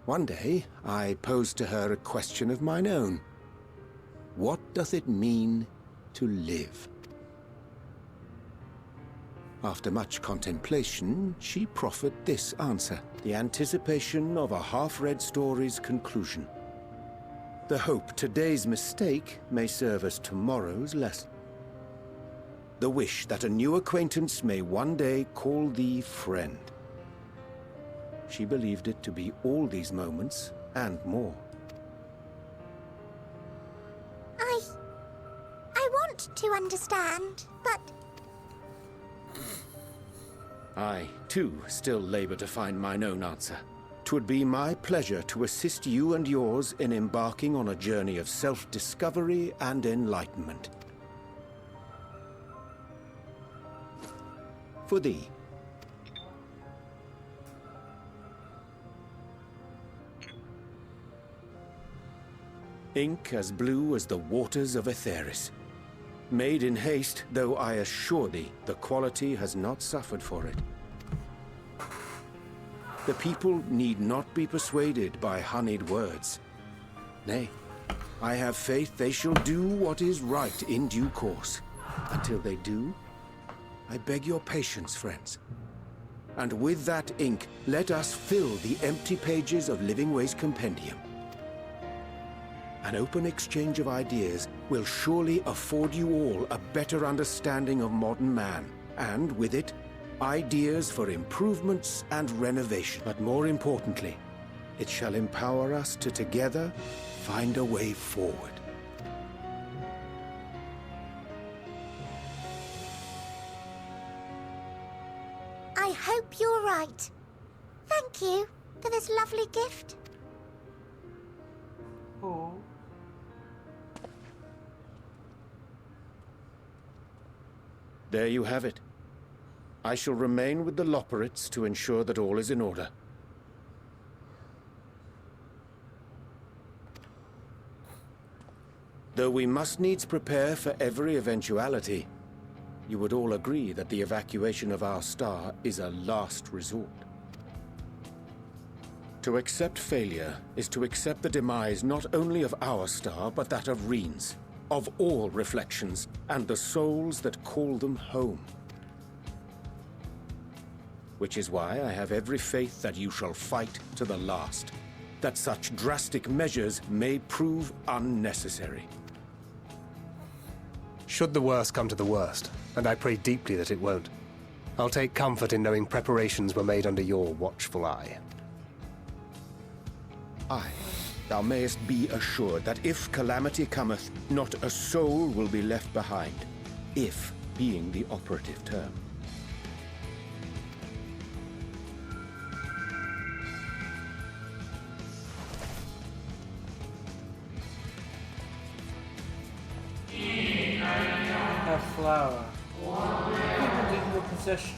One day, I posed to her a question of mine own. What doth it mean to live? After much contemplation, she proffered this answer, the anticipation of a half-read story's conclusion. The hope today's mistake may serve as tomorrow's lesson. The wish that a new acquaintance may one day call thee friend. She believed it to be all these moments and more. I want to understand, but I, too, still labor to find mine own answer. 'Twould be my pleasure to assist you and yours in embarking on a journey of self-discovery and enlightenment. For thee. Ink as blue as the waters of Aetheris. Made in haste, though I assure thee, the quality has not suffered for it. The people need not be persuaded by honeyed words. Nay, I have faith they shall do what is right in due course. Until they do, I beg your patience, friends. And with that ink, let us fill the empty pages of Living Waste Compendium. An open exchange of ideas will surely afford you all a better understanding of modern man, and with it, ideas for improvements and renovation. But more importantly, it shall empower us to together find a way forward. I hope you're right. Thank you for this lovely gift. Oh. There you have it. I shall remain with the Loporrits to ensure that all is in order. Though we must needs prepare for every eventuality, you would all agree that the evacuation of our star is a last resort. To accept failure is to accept the demise not only of our star, but that of Reen's, of all reflections, and the souls that call them home. Which is why I have every faith that you shall fight to the last, that such drastic measures may prove unnecessary. Should the worst come to the worst, and I pray deeply that it won't, I'll take comfort in knowing preparations were made under your watchful eye. Aye, thou mayest be assured that if calamity cometh, not a soul will be left behind, if being the operative term. A flower. People in your possession.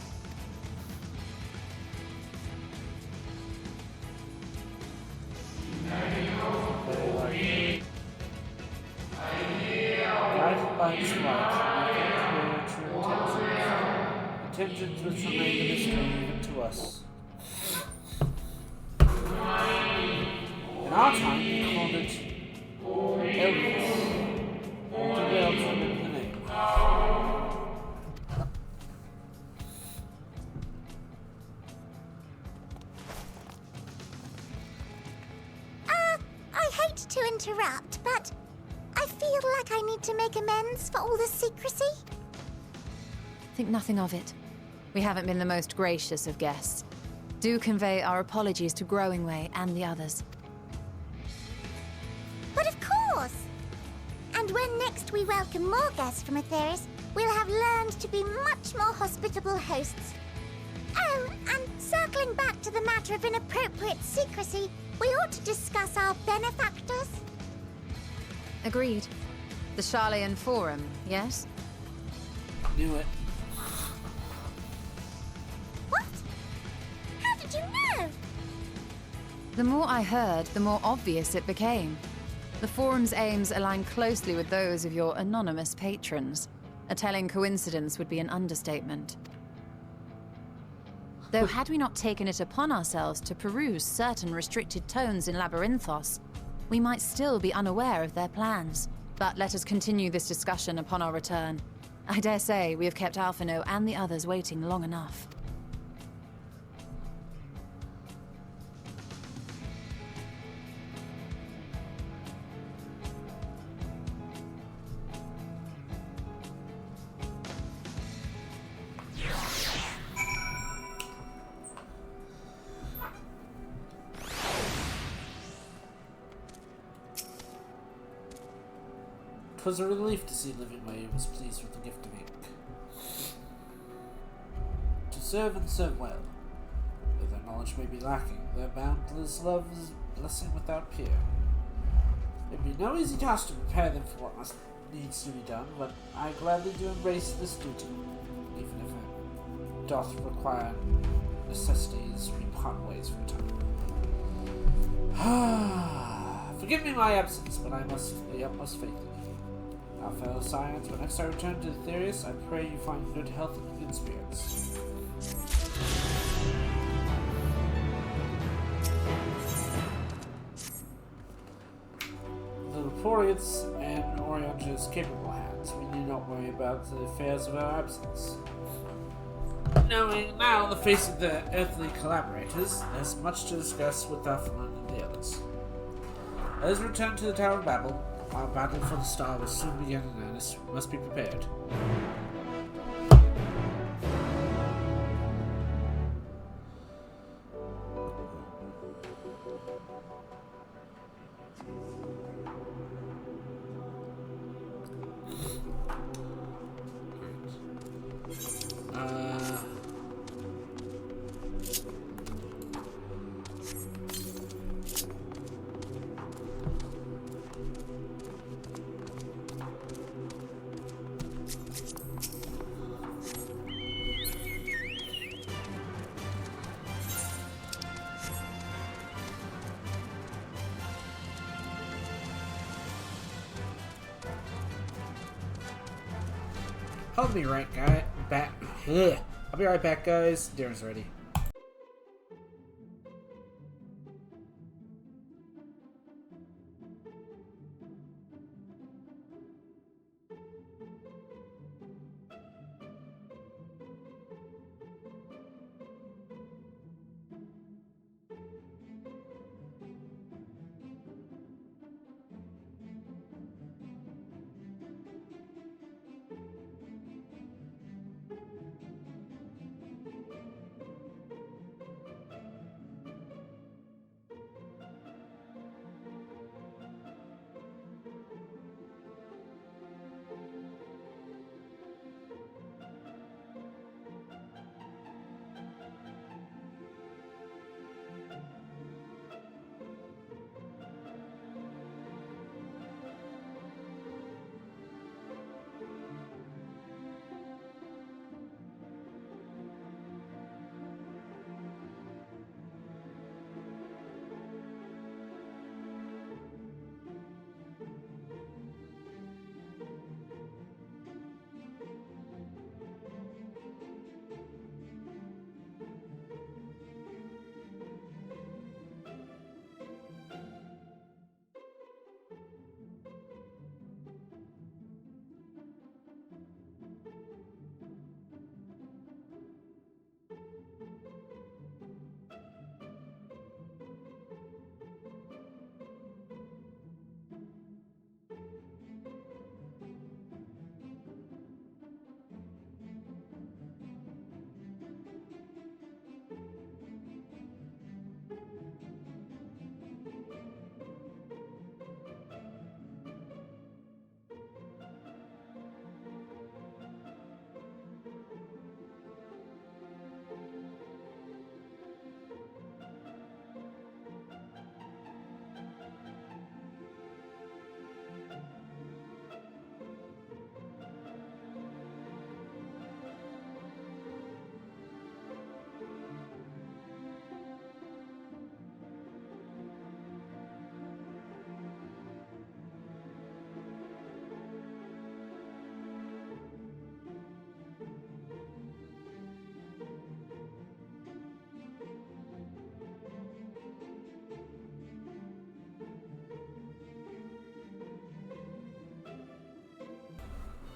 Very likely. Guided by its light, we can clear true intentions. Intentions which remain a mystery even to us. In our time, we called it Elvis. Nobody else remember the name. I hate to interrupt, but I feel like I need to make amends for all the secrecy. Think nothing of it. We haven't been the most gracious of guests. Do convey our apologies to Growingway and the others. But of course! And when next we welcome more guests from Aetheris, we'll have learned to be much more hospitable hosts. Oh, and circling back to the matter of inappropriate secrecy, we ought to discuss our benefactors. Agreed. The Charlayan Forum, yes? Knew it. What? How did you know? The more I heard, the more obvious it became. The Forum's aims align closely with those of your anonymous patrons. A telling coincidence would be an understatement. Though had we not taken it upon ourselves to peruse certain restricted tones in Labyrinthos, we might still be unaware of their plans. But let us continue this discussion upon our return. I dare say we have kept Alphino and the others waiting long enough. It was a relief to see Livingway was pleased with the gift of ink. To serve and serve well. Though their knowledge may be lacking, their boundless love is blessing without peer. It would be no easy task to prepare them for what needs to be done, but I gladly do embrace this duty, even if it doth require necessities we part ways for a time. Forgive me my absence, but I must have the utmost faith in you. Our fellow Scions, when next I return to Aetheris, I pray you find good health and good spirits. Loporrits and Orianja's capable hands. We need not worry about the affairs of our absence. Knowing now the face of the earthly collaborators, there's much to discuss with Thuffman and the others. Let us return to the Tower of Babel. Our battle for the star will soon begin in earnest. We must be prepared. I'll be right back. Ugh. I'll be right back, guys. Dinner's ready.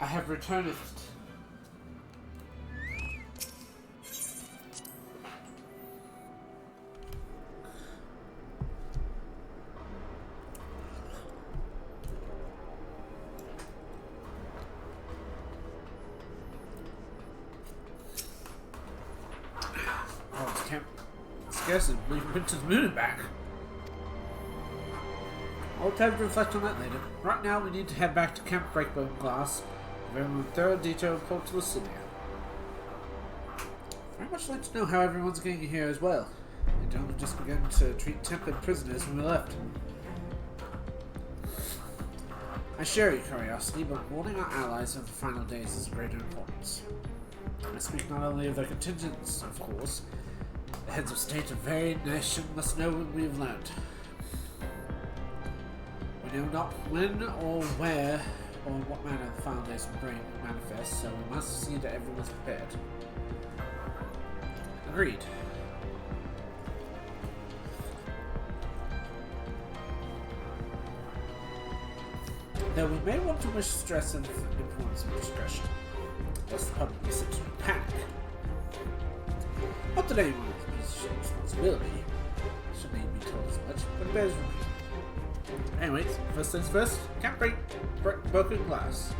I have returned. Oh, camp. Scarcely believe we went to the moon and back. I'll time to reflect on that later. Right now, we need to head back to Camp Breakbone class. Everyone with thorough detailed report to Lucinia. Very much like to know how everyone's getting here as well. They don't have just begun to treat tempered prisoners when we left. I share your curiosity, but warning our allies of the final days is of greater importance. I speak not only of their contingents, of course. The heads of state of varied nation must know what we have learned. We know not when or where or in what manner the final days will bring manifest, so we must see that everyone's prepared. Agreed. though we may want to wish stress and importance of discretion, lest the public be sent into panic. Not that anyone with a position of responsibility should need be told as much, but it bears repeating. Anyways, first things first, can't break broken glass.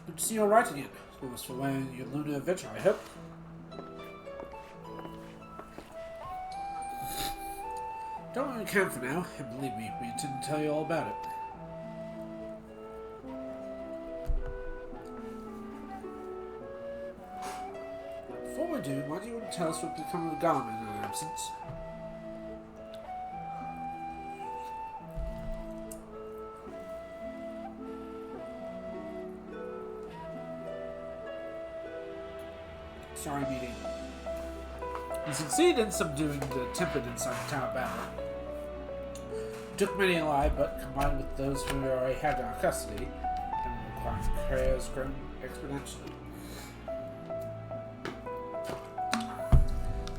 Good to see you alright again. Thanks for wearing your lunar adventure, I hope. Don't what we can for now, and believe me, we intend to tell you all about it. Before we do, why do you want to tell us what become of Garmin in our absence? Sorry, meeting. We succeeded in subduing the tempered inside the tower battle. We took many alive, but combined with those who we already had in our custody, and the requiring care has grown exponentially.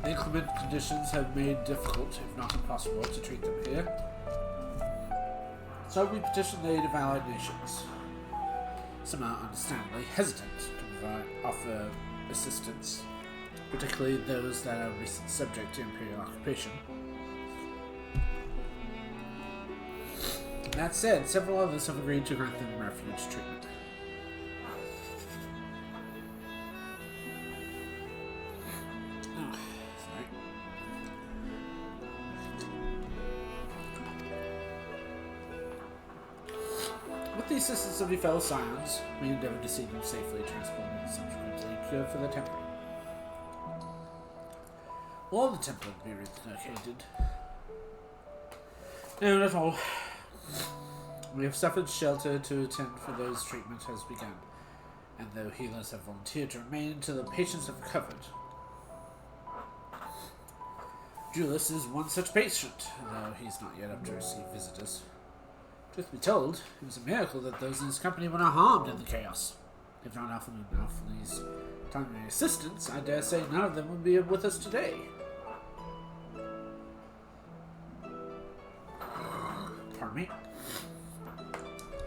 The inclement conditions have made it difficult, if not impossible, to treat them here. So we petitioned the aid of allied nations. Some are understandably hesitant to offer assistance, particularly those that are recent subject to imperial occupation. That said, several others have agreed to grant them refuge treatment. Oh, sorry. With the assistance of your fellow scions, we endeavored to see them safely transported and subsequently cured for their temper. Will all the temple be relocated? No, not all. We have suffered shelter to attend for those treatment has begun, and though healers have volunteered to remain until the patients have recovered. Julius is one such patient, though he's not yet up to receive visitors. Truth be told, it was a miracle that those in his company were not harmed in the chaos. If not often enough for these timely assistance, I dare say none of them would be with us today. Pardon me.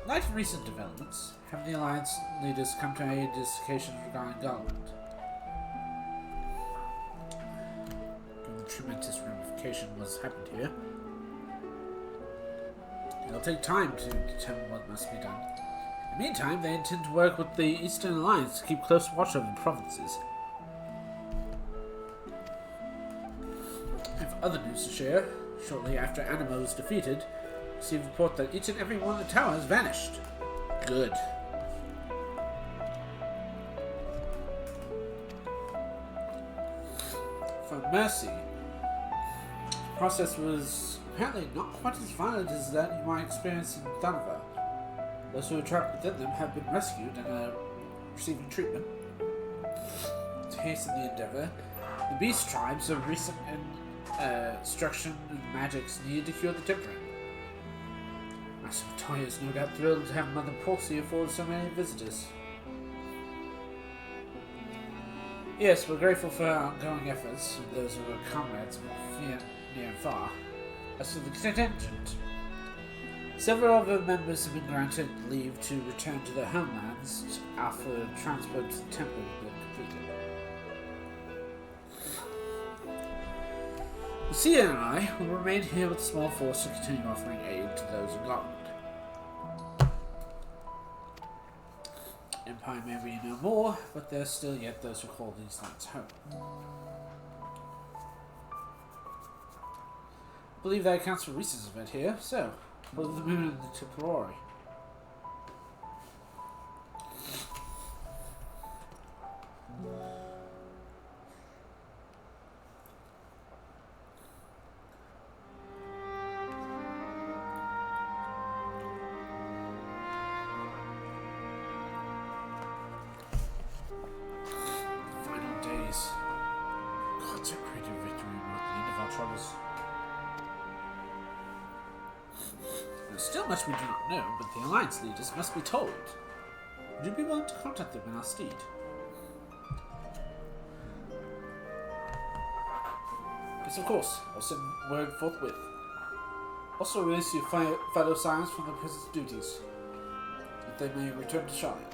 Like recent developments, have the Alliance leaders come to aid discussions regarding Garland? Given the tremendous ramification of what's happened here, it'll take time to determine what must be done. In the meantime, they intend to work with the Eastern Alliance to keep close watch over the provinces. I have other news to share. Shortly after Animo was defeated, I received a report that each and every one of the towers vanished. Good. For Mercy, the process was apparently not quite as violent as that you might experience in Thundervar. Those who are trapped within them have been rescued and are receiving treatment. To hasten the endeavor, the beast tribes of recent destruction and magics needed to cure the temperate. Master Toya is no doubt thrilled to have Mother Porcy afford so many visitors. Yes, we're grateful for our ongoing efforts and those of our comrades both near and far. As to the contingent, Several other members have been granted leave to return to their homelands after transport to the temple has been completed. Lucia and I will remain here with a small force to continue offering aid to those in Gotland. Empire may be no more, but there are still yet those who call these lands home. I believe that accounts for Reese's event here, so, what are the moon and the Loporrits? Final days. Consecrated victory mark the end of our troubles. There's still much we do not know, but the Alliance leaders must be told. Would you be willing to contact them in our stead? Yes, of course. I'll send word forthwith. Also release your fellow scions from their present duties, that they may return to shine.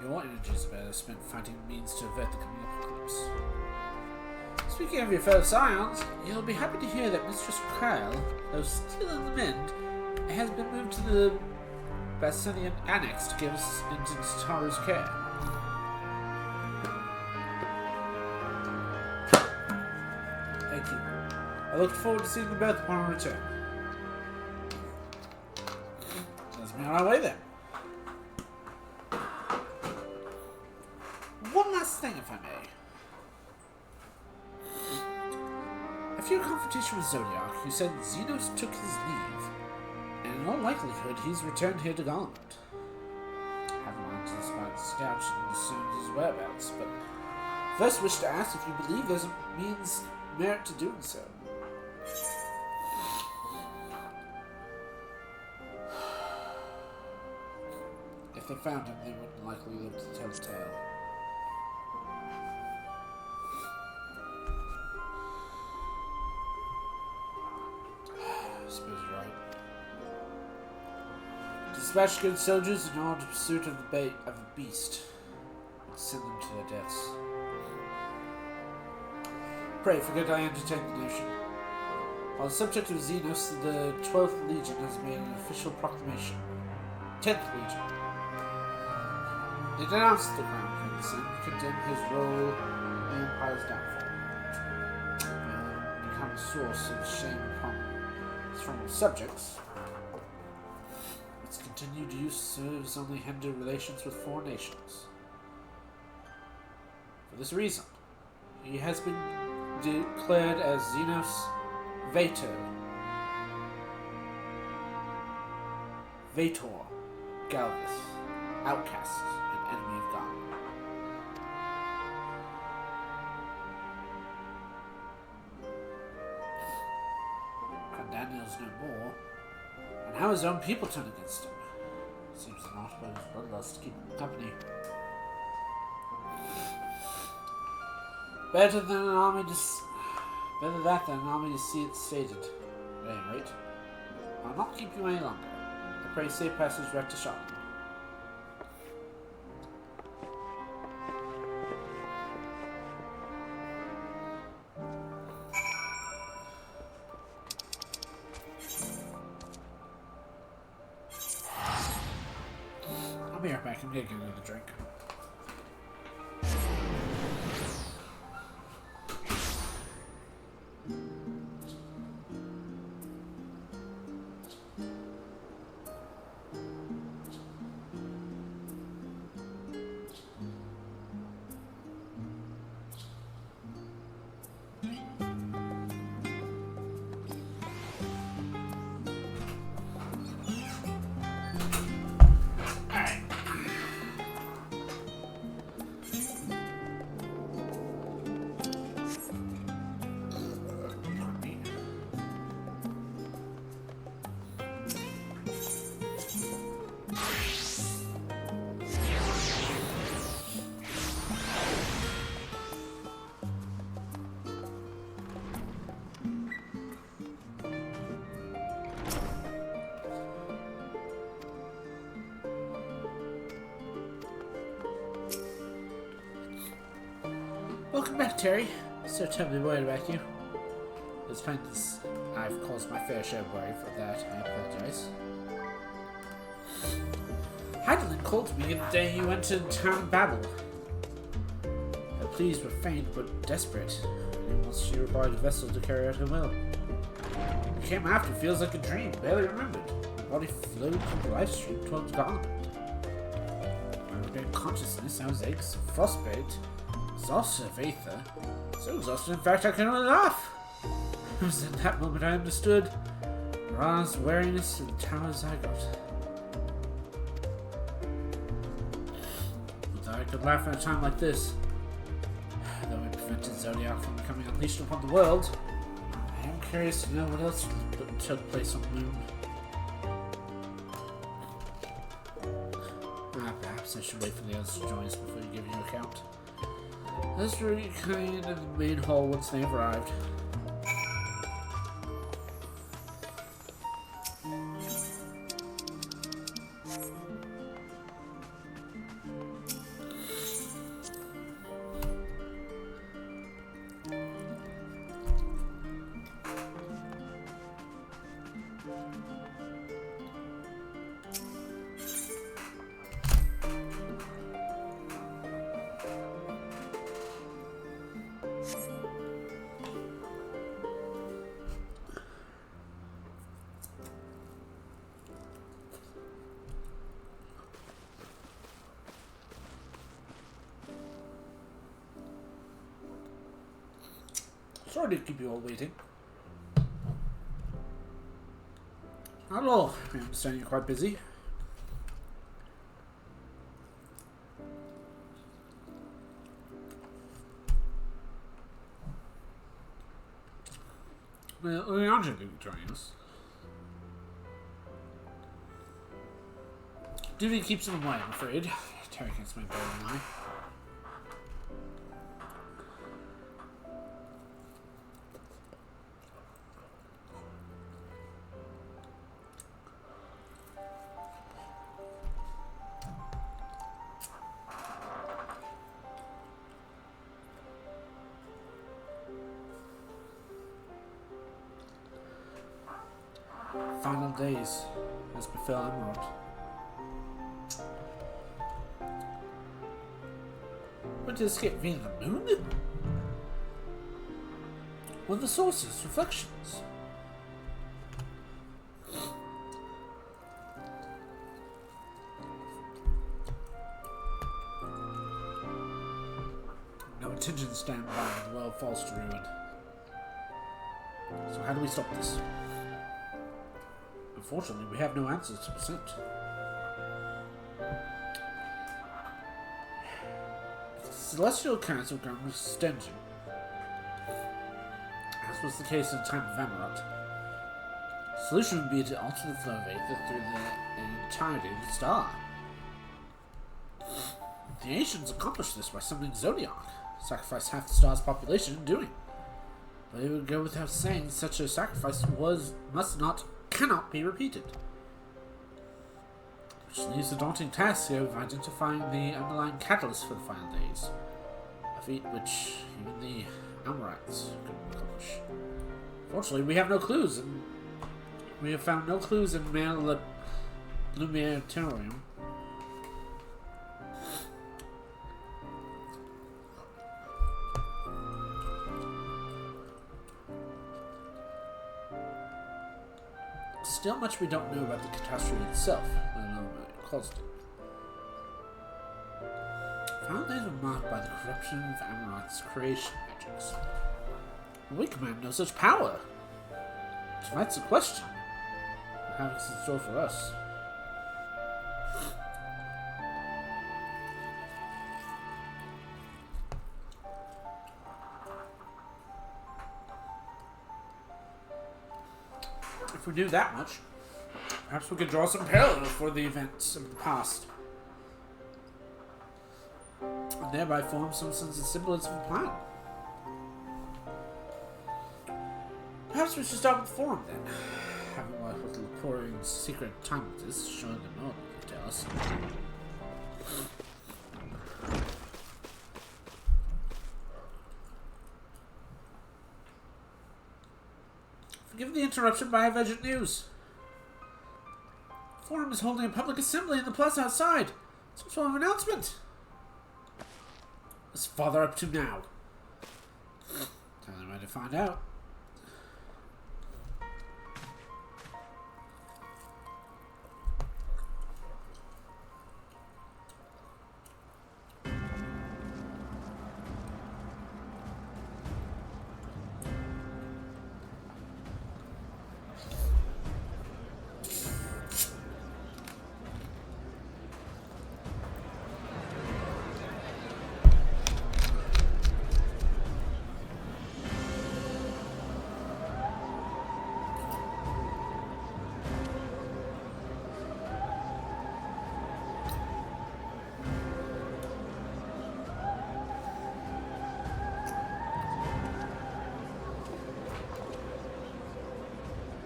Your energies are better spent fighting means to avert the coming apocalypse. Speaking of your fellow scions, you'll be happy to hear that Mistress Krell, though still in the mend, has been moved to the Bassinian Annex to give us into Taru's care. Thank you. I look forward to seeing them both upon our return. Let's be on our way then. One last thing, if I may. After your confrontation with Zodiac, you said Xenos took his leave, and in all likelihood he's returned here to Garland. I haven't mind to despite the scouts and discern his whereabouts, but first wish to ask if you believe there's a merit to doing so. If they found him, they wouldn't likely live to tell the tale. I suppose you're right. Dispatch good soldiers in order to pursuit of the bait of a beast, and send them to their deaths. Pray, forget I entertain the notion. On the subject of Xenos, the 12th Legion has made an official proclamation. 10th Legion. They denounced the Crown Prince and condemned his role in the Empire's downfall. Become a source of shame upon his former subjects. Its continued use serves only hinder relations with foreign nations. For this reason, he has been declared as Xenos Vator Galvis, outcast and enemy of God. Can Daniel's no more, and how his own people turn against him? Seems not but his bloodlust to keep him company. Better that than an army to see it stated. At any rate, I'll not keep you any longer. I pray safe passage right to Charlotte. I'll be right back. I'm gonna get another drink. Welcome back, Terry. So terribly worried about you. It's plain this I've caused my fair share of worry for that. I apologize. Heidelin called to me the day you entered town Babel. Her pleas were faint but desperate, and once she required a vessel to carry out her will. It came after feels like a dream, barely remembered. My body flowed from the life stream towards Garland. When I regained consciousness, I was aches, frostbite, exhausted of aether. So exhausted, in fact, I could only laugh. It was in that moment I understood Ra's wariness and the tower's zygote. But I could laugh at a time like this. Though it prevented Zodiac from becoming unleashed upon the world, I am curious to know what else took place on the moon. Perhaps I should wait for the others to join us before you give your account. Let's reconvene in the main hall once they've arrived. Sorry to keep you all waiting. Hello, I understand you're quite busy. Well, Leandra didn't join us. Duty keeps him away, I'm afraid. Terry can explain better than I. Final days, as befell Emerald. Went to escape via the moon? What are the sources, reflections? No intentions stand by, the world falls to ruin. So how do we stop this? Unfortunately, we have no answers to present. The Celestial Council ground extension, as was the case in the time of Amarot. The solution would be to alter the flow of aether through the entirety of the star. The ancients accomplished this by summoning Zodiac, sacrificed half the star's population in doing. But it would go without saying such a sacrifice cannot be repeated. Which leaves the daunting task here of identifying the underlying catalyst for the final days. A feat which even the Amorites couldn't accomplish. Fortunately, we have no clues, and we have found no clues in Mare Lumiere Terrarium. Still much we don't know about the catastrophe itself, let alone what caused it. Final days were marked by the corruption of Amorite's creation magics. We command no such power. So that's the question. What happens in store for us? If we knew that much, perhaps we could draw some parallels for the events of the past. And thereby form some sense of symbolism of the plan. Perhaps we should start with the forum then. Having worked with Loporrits' secret timers, showing them all what they tell us. Given the interruption by Avenged News. The Forum is holding a public assembly in the plaza outside. Some sort of announcement. What's Father up to now? Tell him where to find out.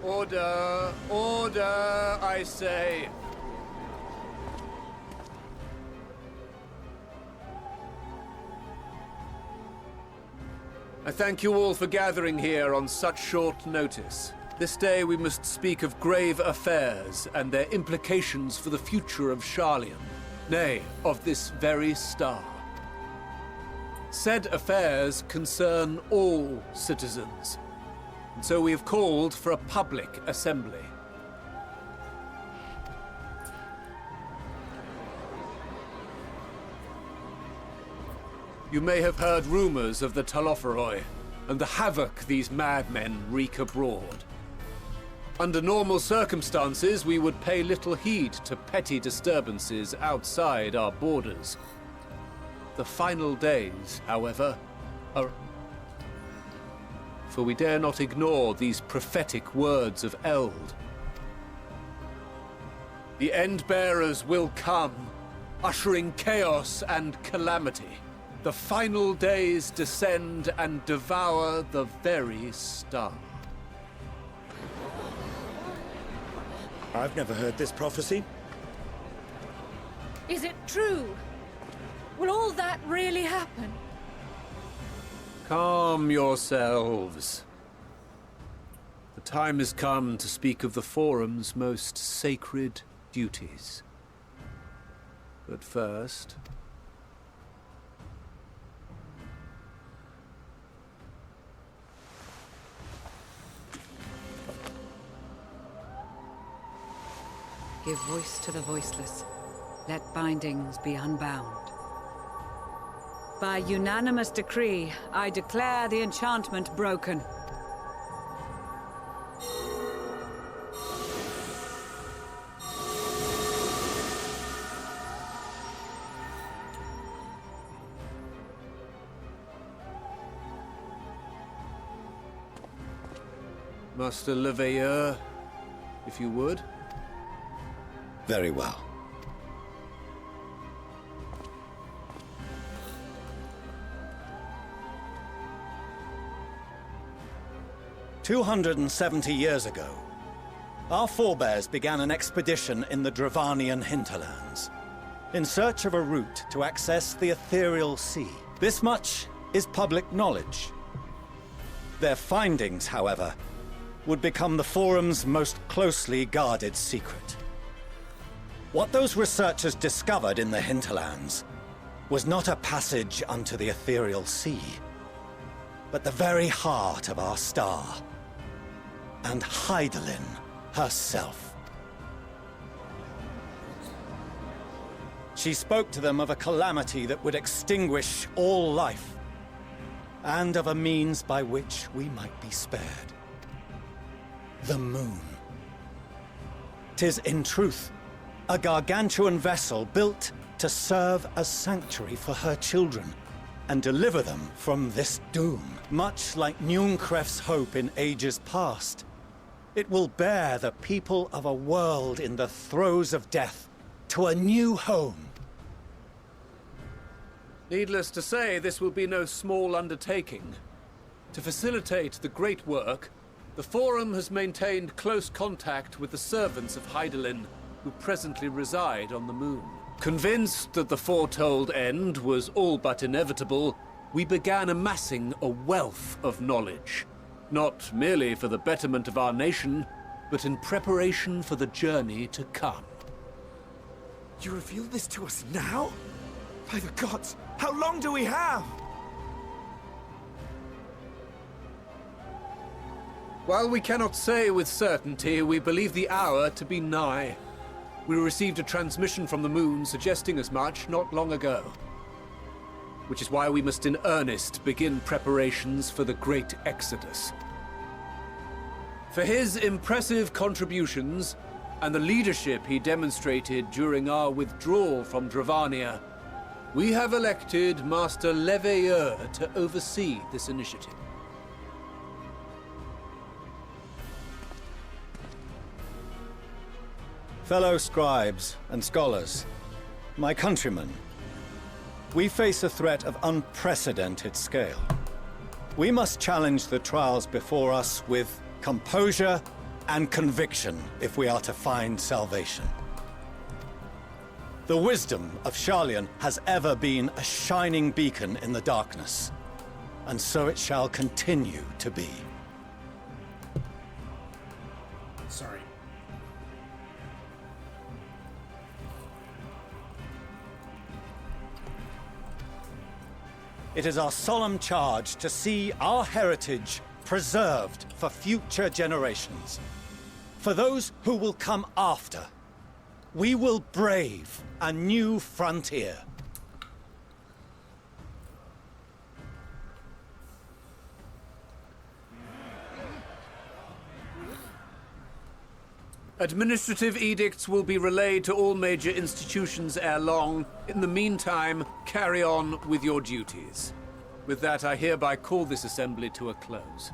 Order! Order, I say! I thank you all for gathering here on such short notice. This day we must speak of grave affairs and their implications for the future of Sharlayan, nay, of this very star. Said affairs concern all citizens, and so we have called for a public assembly. You may have heard rumors of the Loporrits and the havoc these madmen wreak abroad. Under normal circumstances, we would pay little heed to petty disturbances outside our borders. The final days, however, are... For we dare not ignore these prophetic words of Eld. The End-Bearers will come, ushering chaos and calamity. The final days descend and devour the very star. I've never heard this prophecy. Is it true? Will all that really happen? Calm yourselves. The time has come to speak of the Forum's most sacred duties. But first... Give voice to the voiceless. Let bindings be unbound. By unanimous decree, I declare the enchantment broken. Master Leveilleur, if you would. Very well. "270 years ago, our forebears began an expedition in the Dravanian hinterlands, in search of a route to access the ethereal sea. This much is public knowledge. Their findings, however, would become the Forum's most closely guarded secret. What those researchers discovered in the hinterlands was not a passage unto the ethereal sea, but the very heart of our star, and Hydaelyn herself. She spoke to them of a calamity that would extinguish all life, and of a means by which we might be spared. The moon. 'Tis in truth a gargantuan vessel built to serve as sanctuary for her children and deliver them from this doom. Much like Njunkref's hope in ages past, it will bear the people of a world in the throes of death to a new home. Needless to say, this will be no small undertaking. To facilitate the great work, the Forum has maintained close contact with the servants of Hydaelyn, who presently reside on the moon. Convinced that the foretold end was all but inevitable, we began amassing a wealth of knowledge. Not merely for the betterment of our nation, but in preparation for the journey to come. You reveal this to us now? By the gods, how long do we have? While we cannot say with certainty, we believe the hour to be nigh. We received a transmission from the moon suggesting as much not long ago. Which is why we must in earnest begin preparations for the Great Exodus. For his impressive contributions, and the leadership he demonstrated during our withdrawal from Dravania, we have elected Master Leveilleur to oversee this initiative. Fellow scribes and scholars, my countrymen, we face a threat of unprecedented scale. We must challenge the trials before us with composure and conviction if we are to find salvation. The wisdom of Sharlayan has ever been a shining beacon in the darkness, and so it shall continue to be. Sorry. It is our solemn charge to see our heritage preserved for future generations. For those who will come after, we will brave a new frontier. Administrative edicts will be relayed to all major institutions ere long. In the meantime, carry on with your duties. With that, I hereby call this assembly to a close.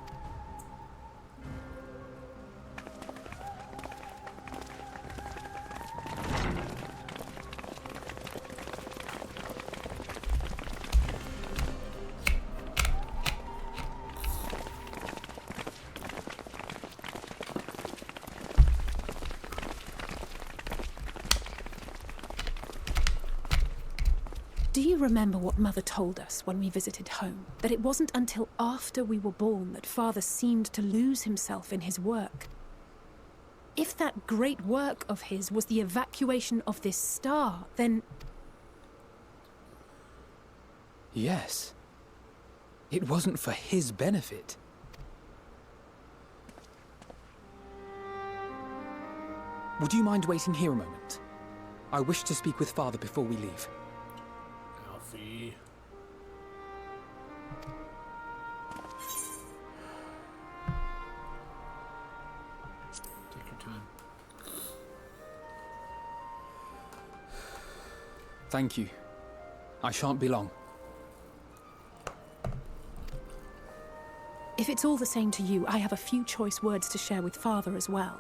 Do you remember what Mother told us when we visited home? That it wasn't until after we were born that Father seemed to lose himself in his work. If that great work of his was the evacuation of this star, then... Yes. It wasn't for his benefit. Would you mind waiting here a moment? I wish to speak with Father before we leave. Alfie. Take your time. Thank you. I shan't be long. If it's all the same to you, I have a few choice words to share with Father as well.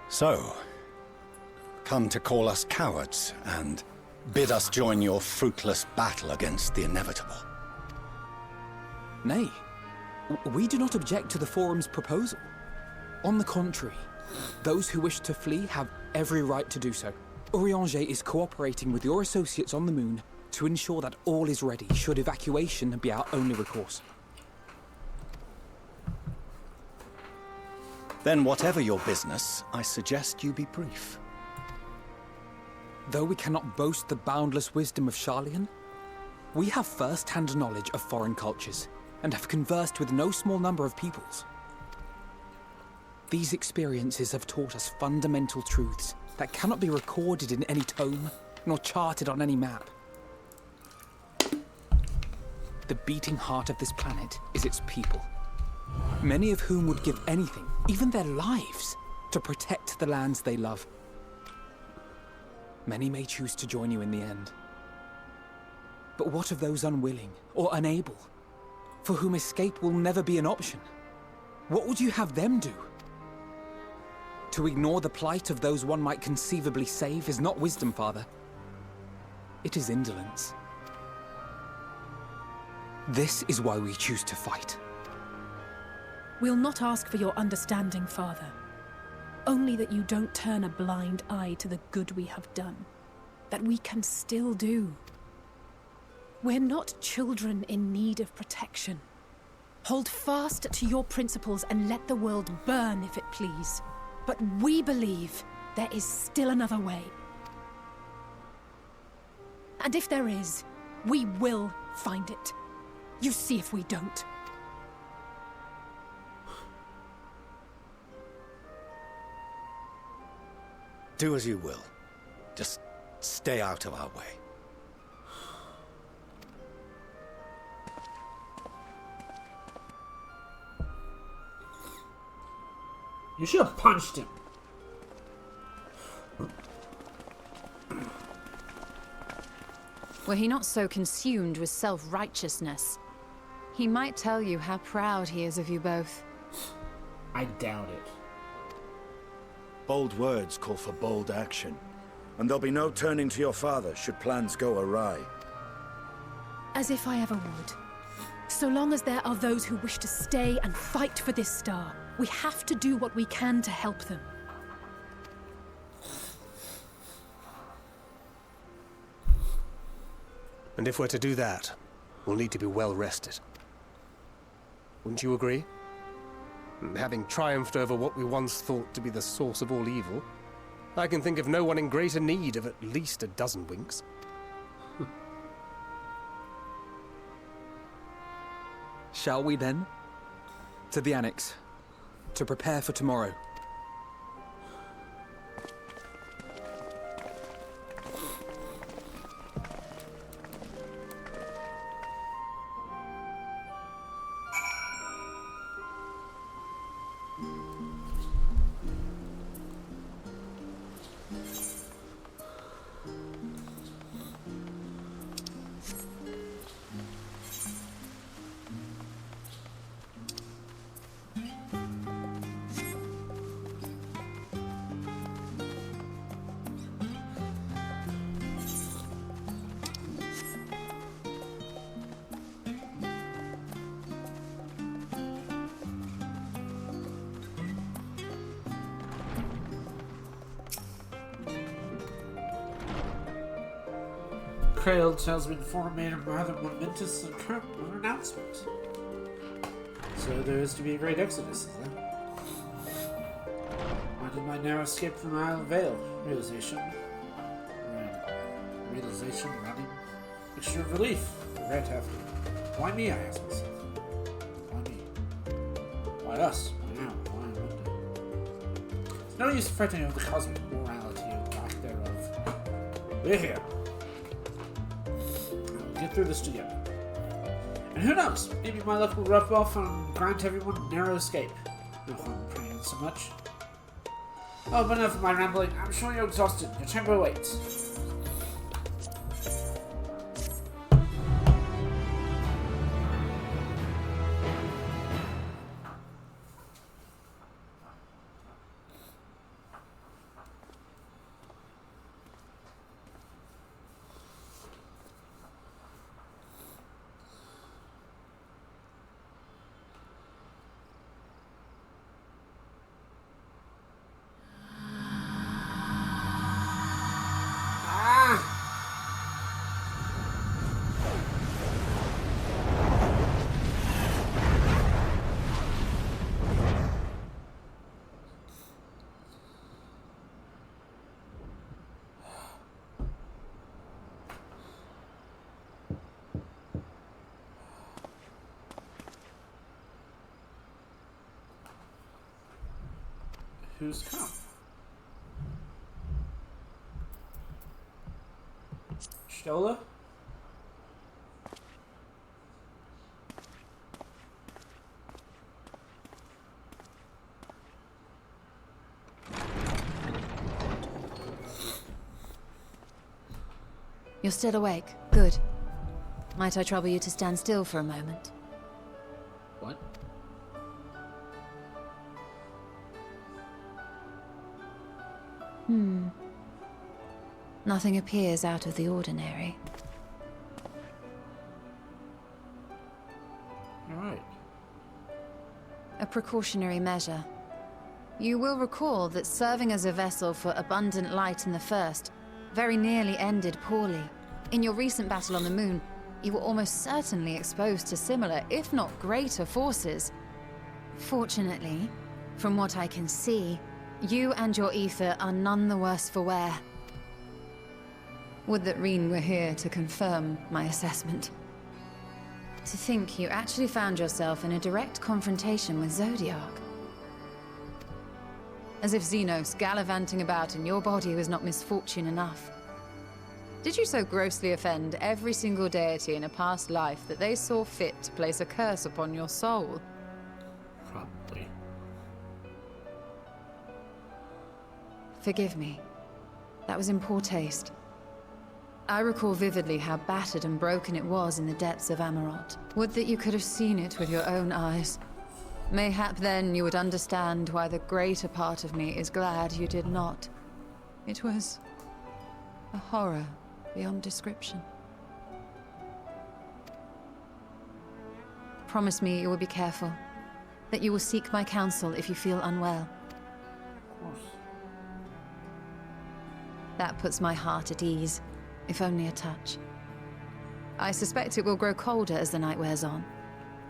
So, come to call us cowards and bid us join your fruitless battle against the inevitable. Nay, we do not object to the Forum's proposal. On the contrary, those who wish to flee have every right to do so. Urianger is cooperating with your associates on the moon to ensure that all is ready should evacuation be our only recourse. Then whatever your business, I suggest you be brief. Though we cannot boast the boundless wisdom of Sharlayan, we have first-hand knowledge of foreign cultures and have conversed with no small number of peoples. These experiences have taught us fundamental truths that cannot be recorded in any tome, nor charted on any map. The beating heart of this planet is its people, many of whom would give anything, even their lives, to protect the lands they love. Many may choose to join you in the end. But what of those unwilling or unable, for whom escape will never be an option? What would you have them do? To ignore the plight of those one might conceivably save is not wisdom, Father. It is indolence. This is why we choose to fight. We'll not ask for your understanding, Father. Only that you don't turn a blind eye to the good we have done. That we can still do. We're not children in need of protection. Hold fast to your principles and let the world burn if it please. But we believe there is still another way. And if there is, we will find it. You see if we don't. Do as you will. Just stay out of our way. You should have punched him. Were he not so consumed with self-righteousness, he might tell you how proud he is of you both. I doubt it. Bold words call for bold action. And there'll be no turning to your father should plans go awry. As if I ever would. So long as there are those who wish to stay and fight for this star, we have to do what we can to help them. And if we're to do that, we'll need to be well rested. Wouldn't you agree? Having triumphed over what we once thought to be the source of all evil, I can think of no one in greater need of at least a dozen winks. Shall we then? To the Annex, to prepare for tomorrow. Crail tells me the former made a rather momentous announcement. So there is to be a great exodus, is there? Why did my narrow escape from the Isle of Vale? Realization, running. Mixture of relief, regret after. Why me, I ask myself. Why me? Why us? Why now? Why Monday? It's no use fretting over the cosmic morality or lack thereof. We're here. Get through this together. And who knows? Maybe my luck will rub off and grant everyone a narrow escape. No harm in praying so much. Oh, but enough of my rambling. I'm sure you're exhausted. Your chamber waits. Who's come? Stola? You're still awake. Good. Might I trouble you to stand still for a moment? What? Nothing appears out of the ordinary. Alright. A precautionary measure. You will recall that serving as a vessel for abundant light in the First very nearly ended poorly. In your recent battle on the moon, you were almost certainly exposed to similar, if not greater, forces. Fortunately, from what I can see, you and your ether are none the worse for wear. Would that Reen were here to confirm my assessment. To think you actually found yourself in a direct confrontation with Zodiac. As if Xenos gallivanting about in your body was not misfortune enough. Did you so grossly offend every single deity in a past life that they saw fit to place a curse upon your soul? Probably. Forgive me. That was in poor taste. I recall vividly how battered and broken it was in the depths of Amarot. Would that you could have seen it with your own eyes. Mayhap then you would understand why the greater part of me is glad you did not. It was a horror beyond description. Promise me you will be careful, that you will seek my counsel if you feel unwell. Of course. That puts my heart at ease, if only a touch. I suspect it will grow colder as the night wears on,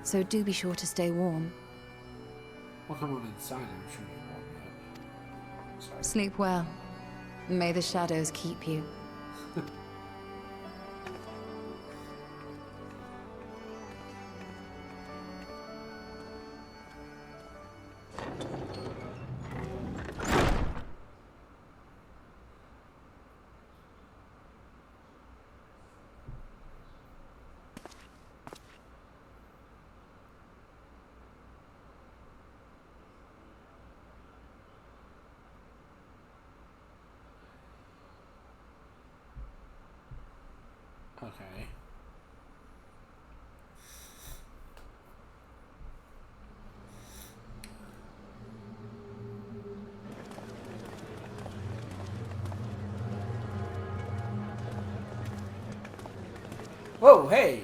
so do be sure to stay warm. Well, come on inside, I'm sure you won't. Sorry. Sleep well. May the shadows keep you. Okay. Whoa, hey!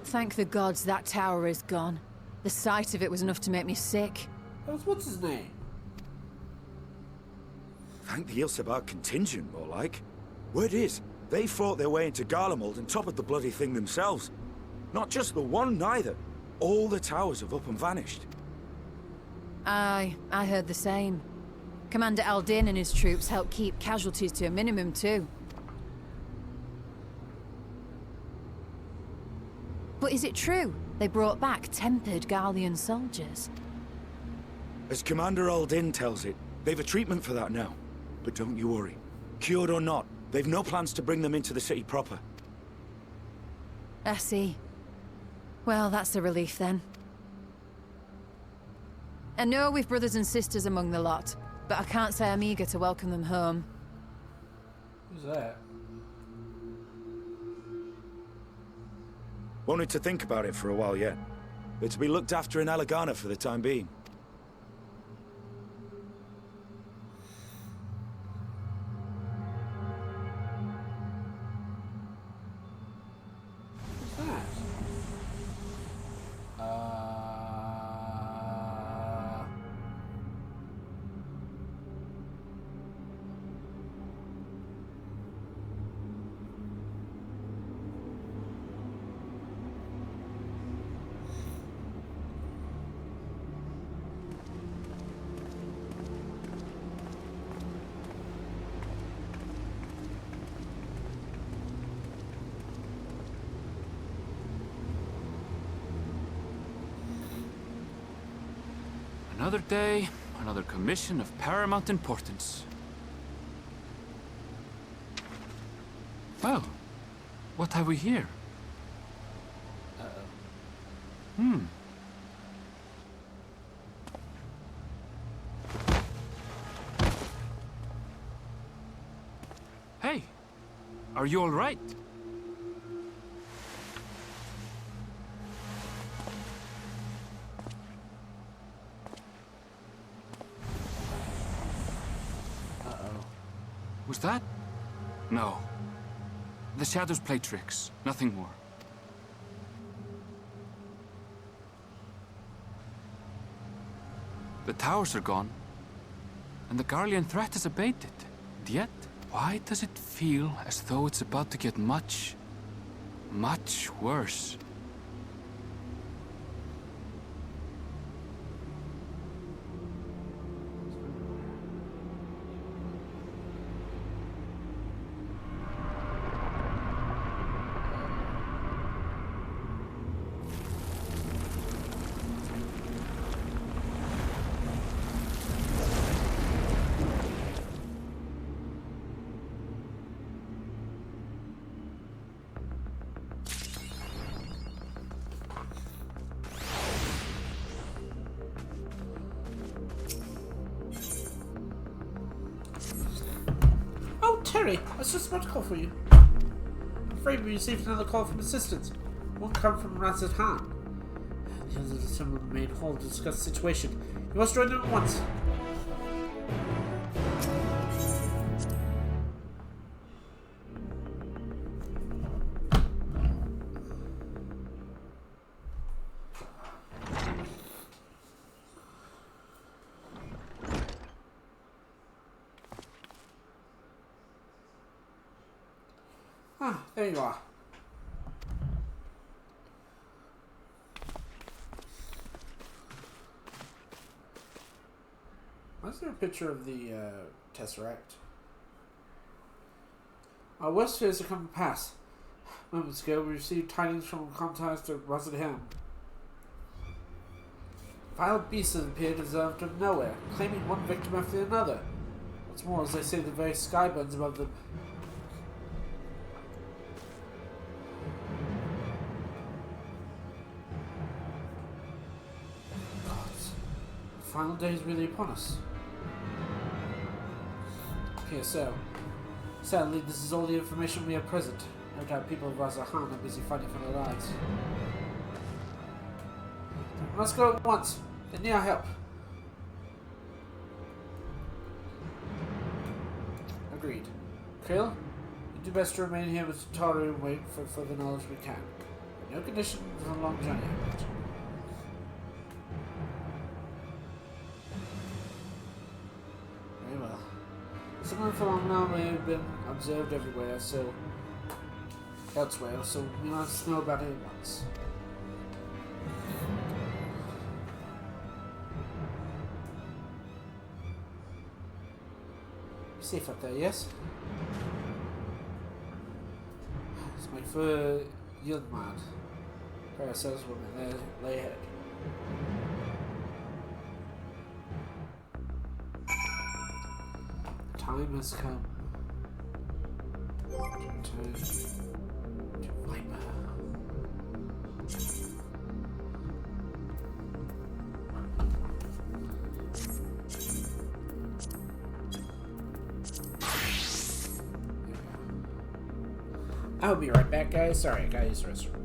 Thank the gods that tower is gone. The sight of it was enough to make me sick. What's his name? Thank the Ilsabar contingent, more like. Word is, they fought their way into Garlemald and toppled the bloody thing themselves. Not just the one, neither. All the towers have up and vanished. Aye, I heard the same. Commander Aldin and his troops helped keep casualties to a minimum, too. But is it true they brought back tempered Garlean soldiers? As Commander Aldin tells it, they've a treatment for that now. But don't you worry. Cured or not, they've no plans to bring them into the city proper. I see. Well, that's a relief then. I know we've brothers and sisters among the lot, but I can't say I'm eager to welcome them home. Who's that? Wanted to think about it for a while yet. They're to be looked after in Alagana for the time being. Who's that? Another day, another commission of paramount importance. Well, what have we here? Hey, are you all right? Was that? No. The shadows play tricks, nothing more. The towers are gone, and the Garlean threat has abated. And yet, why does it feel as though it's about to get much, much worse? Oh, Terry, I was just about to call for you. I'm afraid we received another call from assistance. One come from Razat Han. The others assembled in the main hall to discuss the situation. You must join them at once. Ah, there you are. Why is there a picture of the Tesseract? Our worst fears are coming to pass. Moments ago, we received tidings from contacts at Razat. Vile beasts have appeared as out of nowhere, claiming one victim after another. What's more, as they say, the very sky burns above them. Gods, the final day is really upon us. Appears so. Sadly, this is all the information we have present. No doubt people of Razahan are busy fighting for their lives. We must go at once. They need our help. Agreed. Krill, you do best to remain here with Taru and wait for further knowledge we can. No condition for a long journey. Very well. Similar phenomena may have been observed everywhere, elsewhere, so we must know about it at once. Safe up there, yes? Let's make for Yilmad. Prepare ourselves when we lay ahead. The time has come to return to Viper. I'll be right back, guys. Sorry, I gotta use the restroom.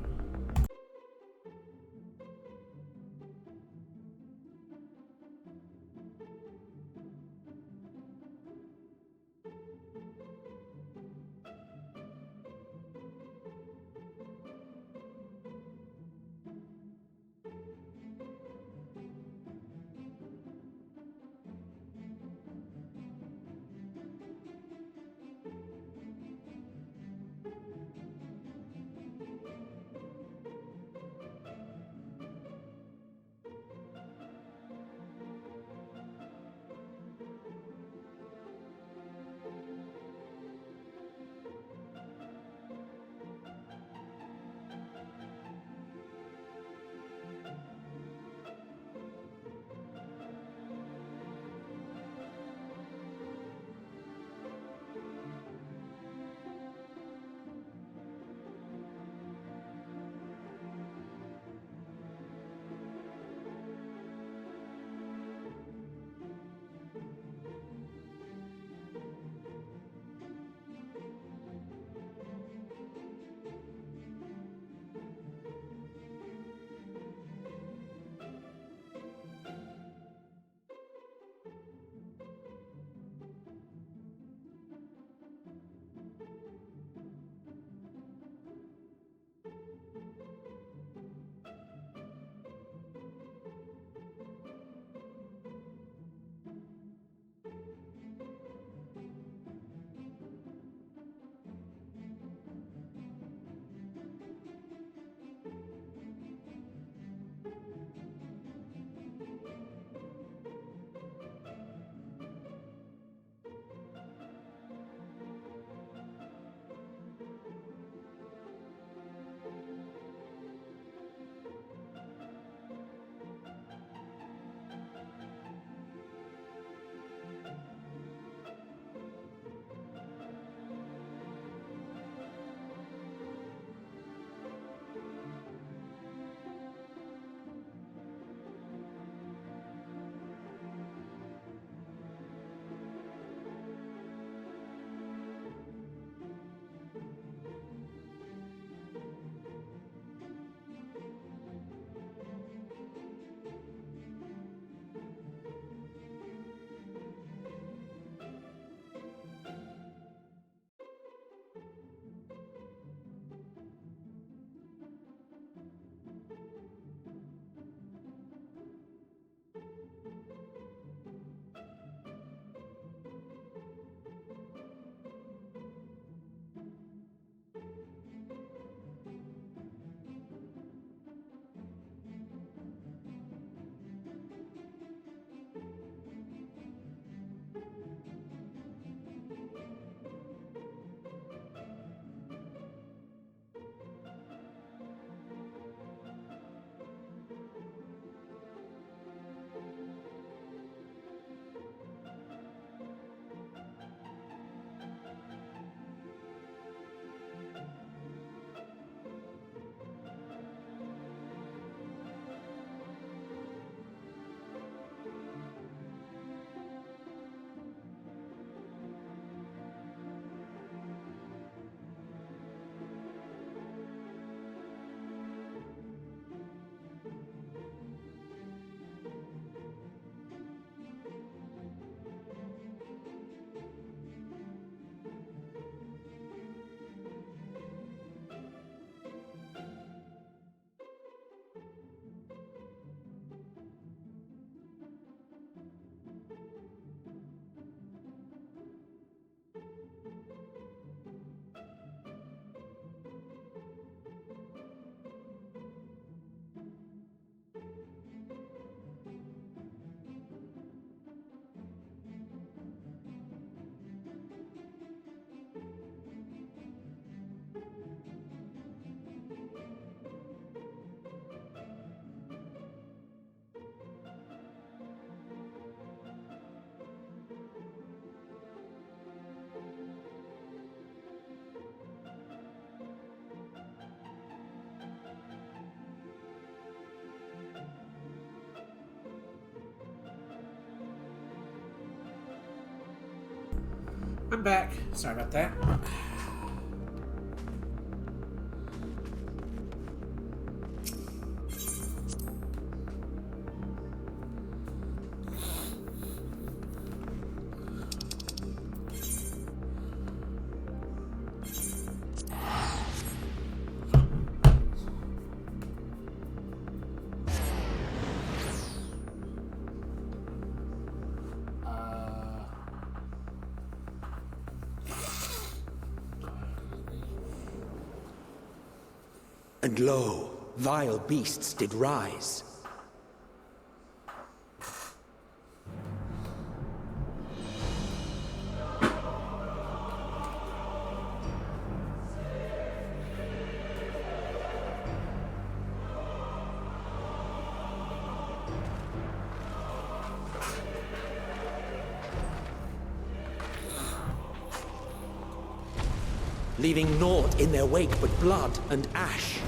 I'm back. Sorry about that. And lo, vile beasts did rise. Leaving naught in their wake but blood and ash.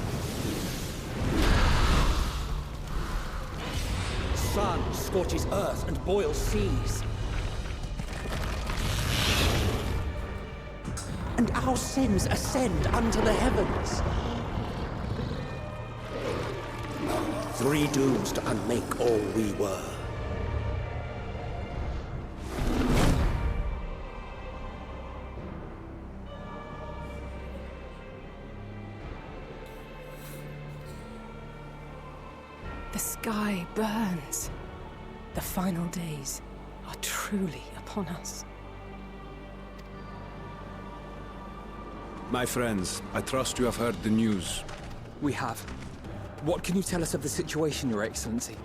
Sun scorches earth and boils seas. And our sins ascend unto the heavens. 3 dooms to unmake all we were. The sky burns. The final days are truly upon us. My friends, I trust you have heard the news. We have. What can you tell us of the situation, Your Excellency?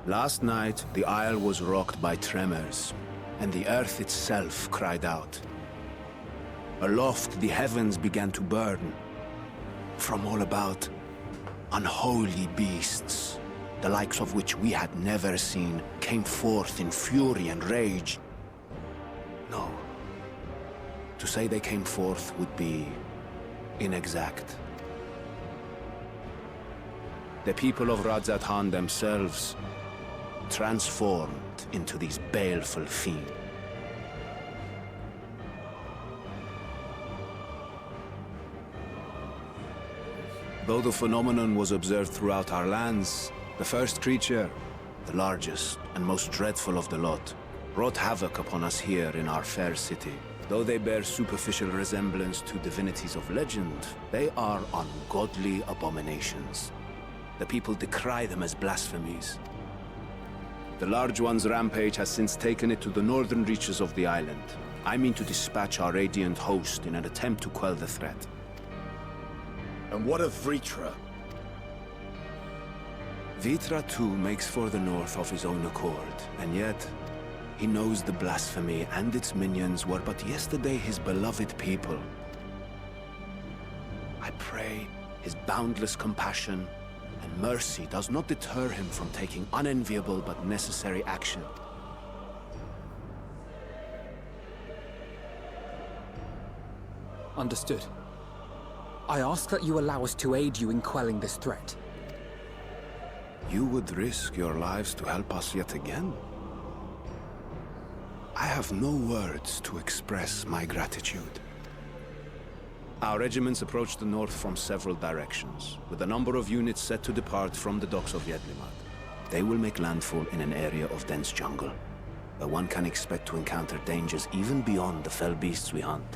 Last night, the Isle was rocked by tremors, and the earth itself cried out. Aloft, the heavens began to burn. From all about, unholy beasts, the likes of which we had never seen, came forth in fury and rage. No. To say they came forth would be inexact. The people of Radzat Han themselves transformed into these baleful fiends. Though the phenomenon was observed throughout our lands, the first creature, the largest and most dreadful of the lot, wrought havoc upon us here in our fair city. Though they bear superficial resemblance to divinities of legend, they are ungodly abominations. The people decry them as blasphemies. The Large One's rampage has since taken it to the northern reaches of the island. I mean to dispatch our radiant host in an attempt to quell the threat. And what of Vritra? Vritra too makes for the north of his own accord, and yet he knows the blasphemy and its minions were but yesterday his beloved people. I pray his boundless compassion and mercy does not deter him from taking unenviable but necessary action. Understood. I ask that you allow us to aid you in quelling this threat. You would risk your lives to help us yet again? I have no words to express my gratitude. Our regiments approach the north from several directions, with a number of units set to depart from the docks of Yedlimat. They will make landfall in an area of dense jungle, where one can expect to encounter dangers even beyond the fell beasts we hunt.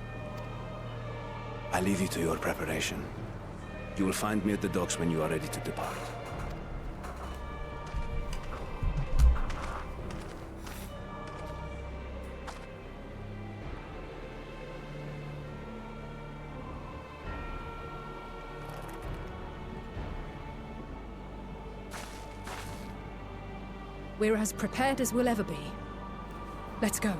I leave you to your preparation. You will find me at the docks when you are ready to depart. We're as prepared as we'll ever be. Let's go.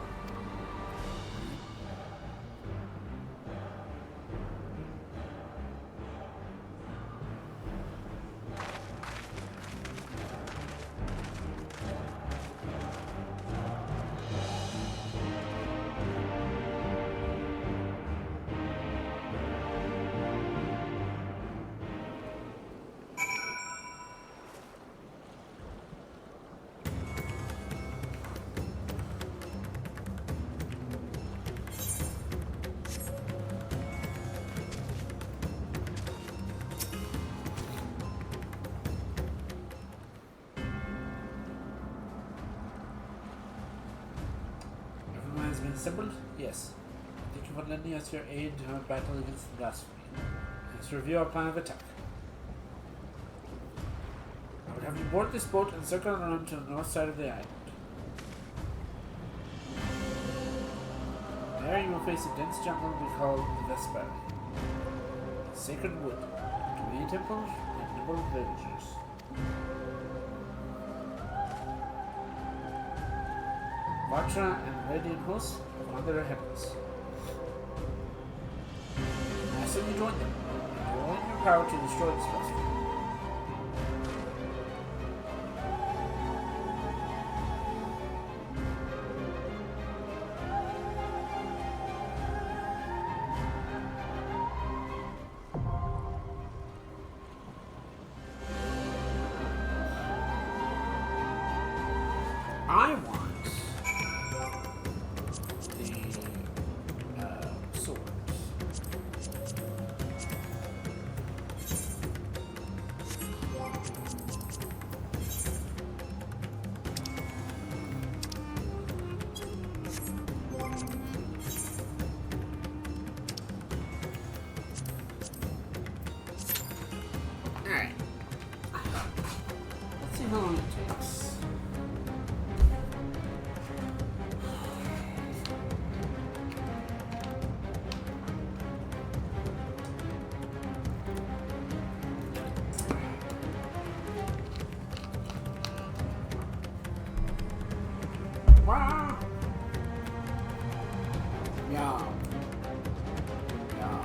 plan has been assembled? Yes. Thank you for lending us your aid in our battle against the blasphemy. Let's review our plan of attack. I would have you board this boat and circle around to the north side of the island. There you will face a dense jungle we call the Vespari. Sacred wood, to many temples and noble villagers. Vatra and Radiant hosts wander ahead of us. Ask that you join them, and you will in your power to destroy this vessel. I want the swords. Alright. Let's see how long it takes. Wow. Yeah. Yeah.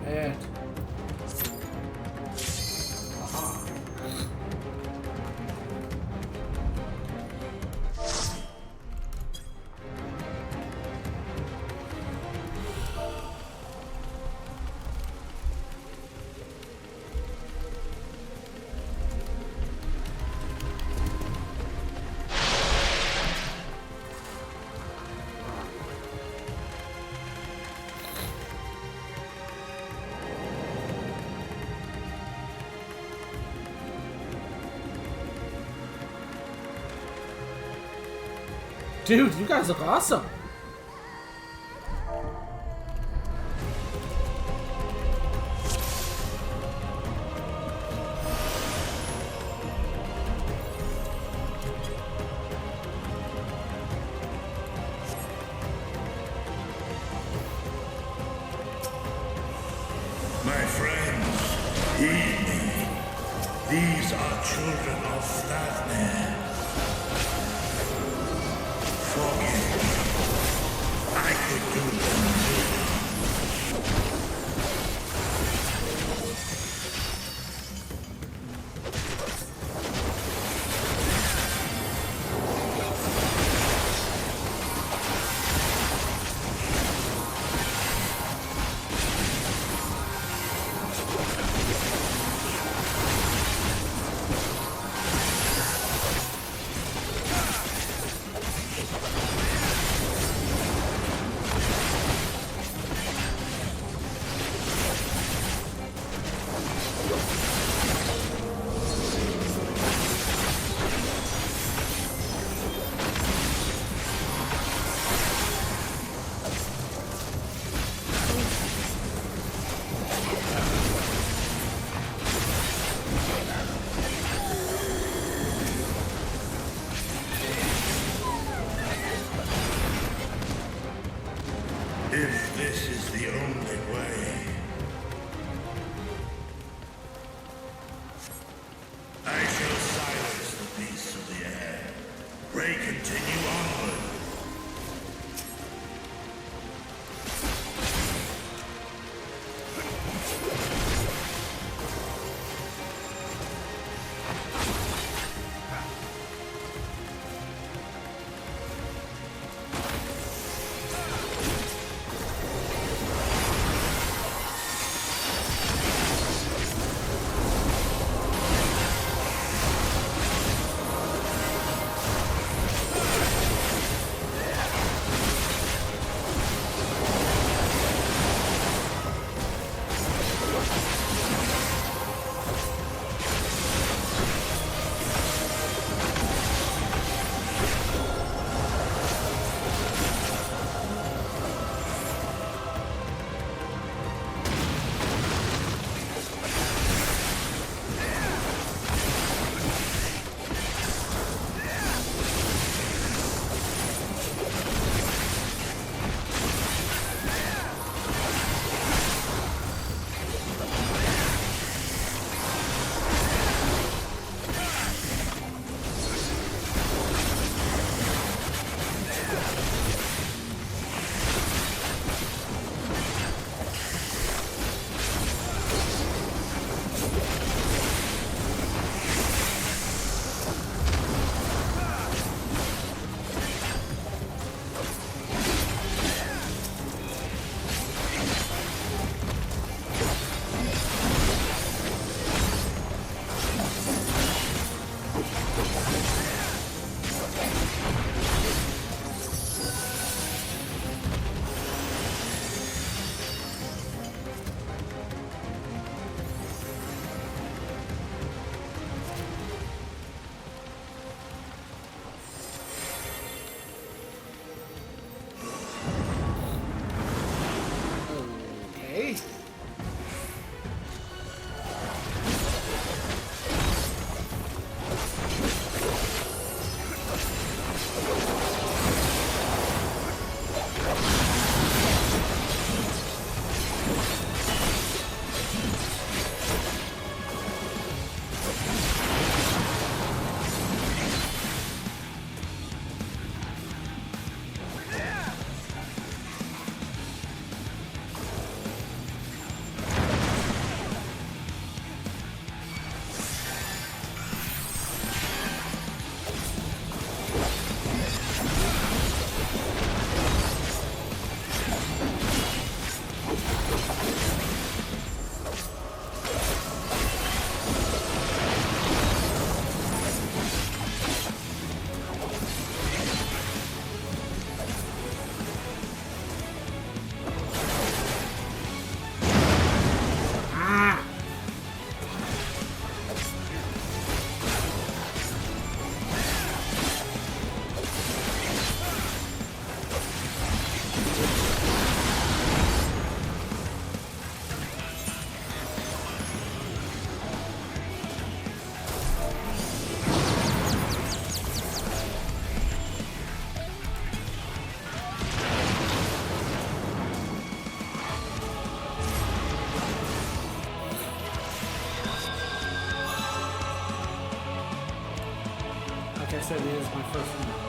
And... Dude, you guys look awesome. My friends, heed me. These are children of Stavner. Forgive me. I could do them too. If this is the only way, I shall silence the beasts of the air. Pray continue onward. said, it is my first one.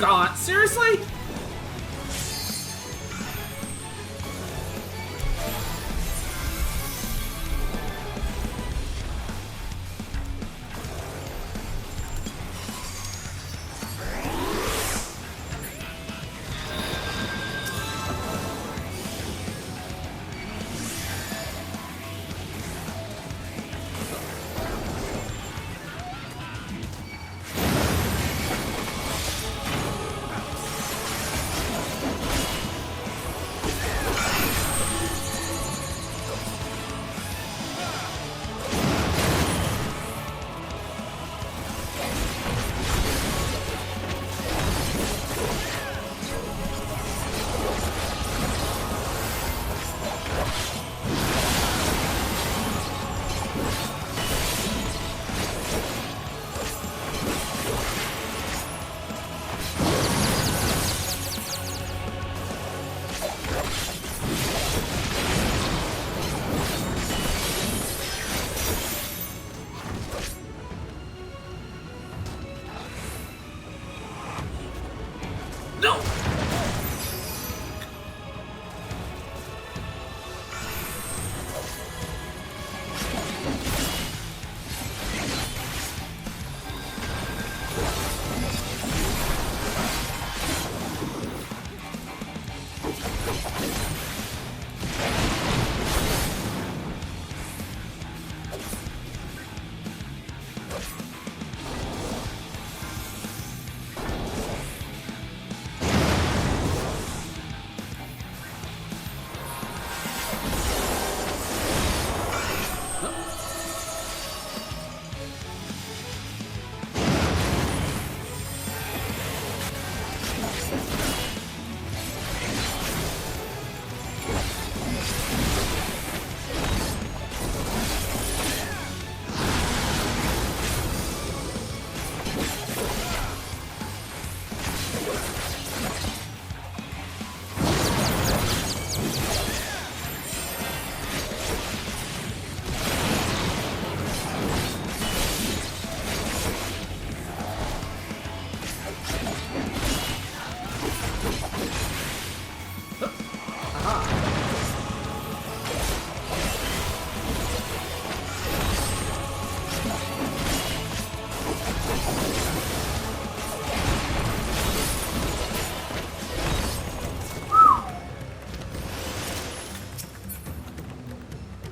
God, seriously?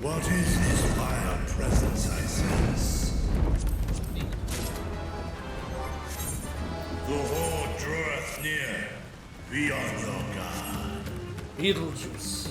What is this vile presence I sense? The horde draweth near. Be on your guard. Beetlejuice.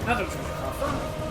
Another treasure coffer.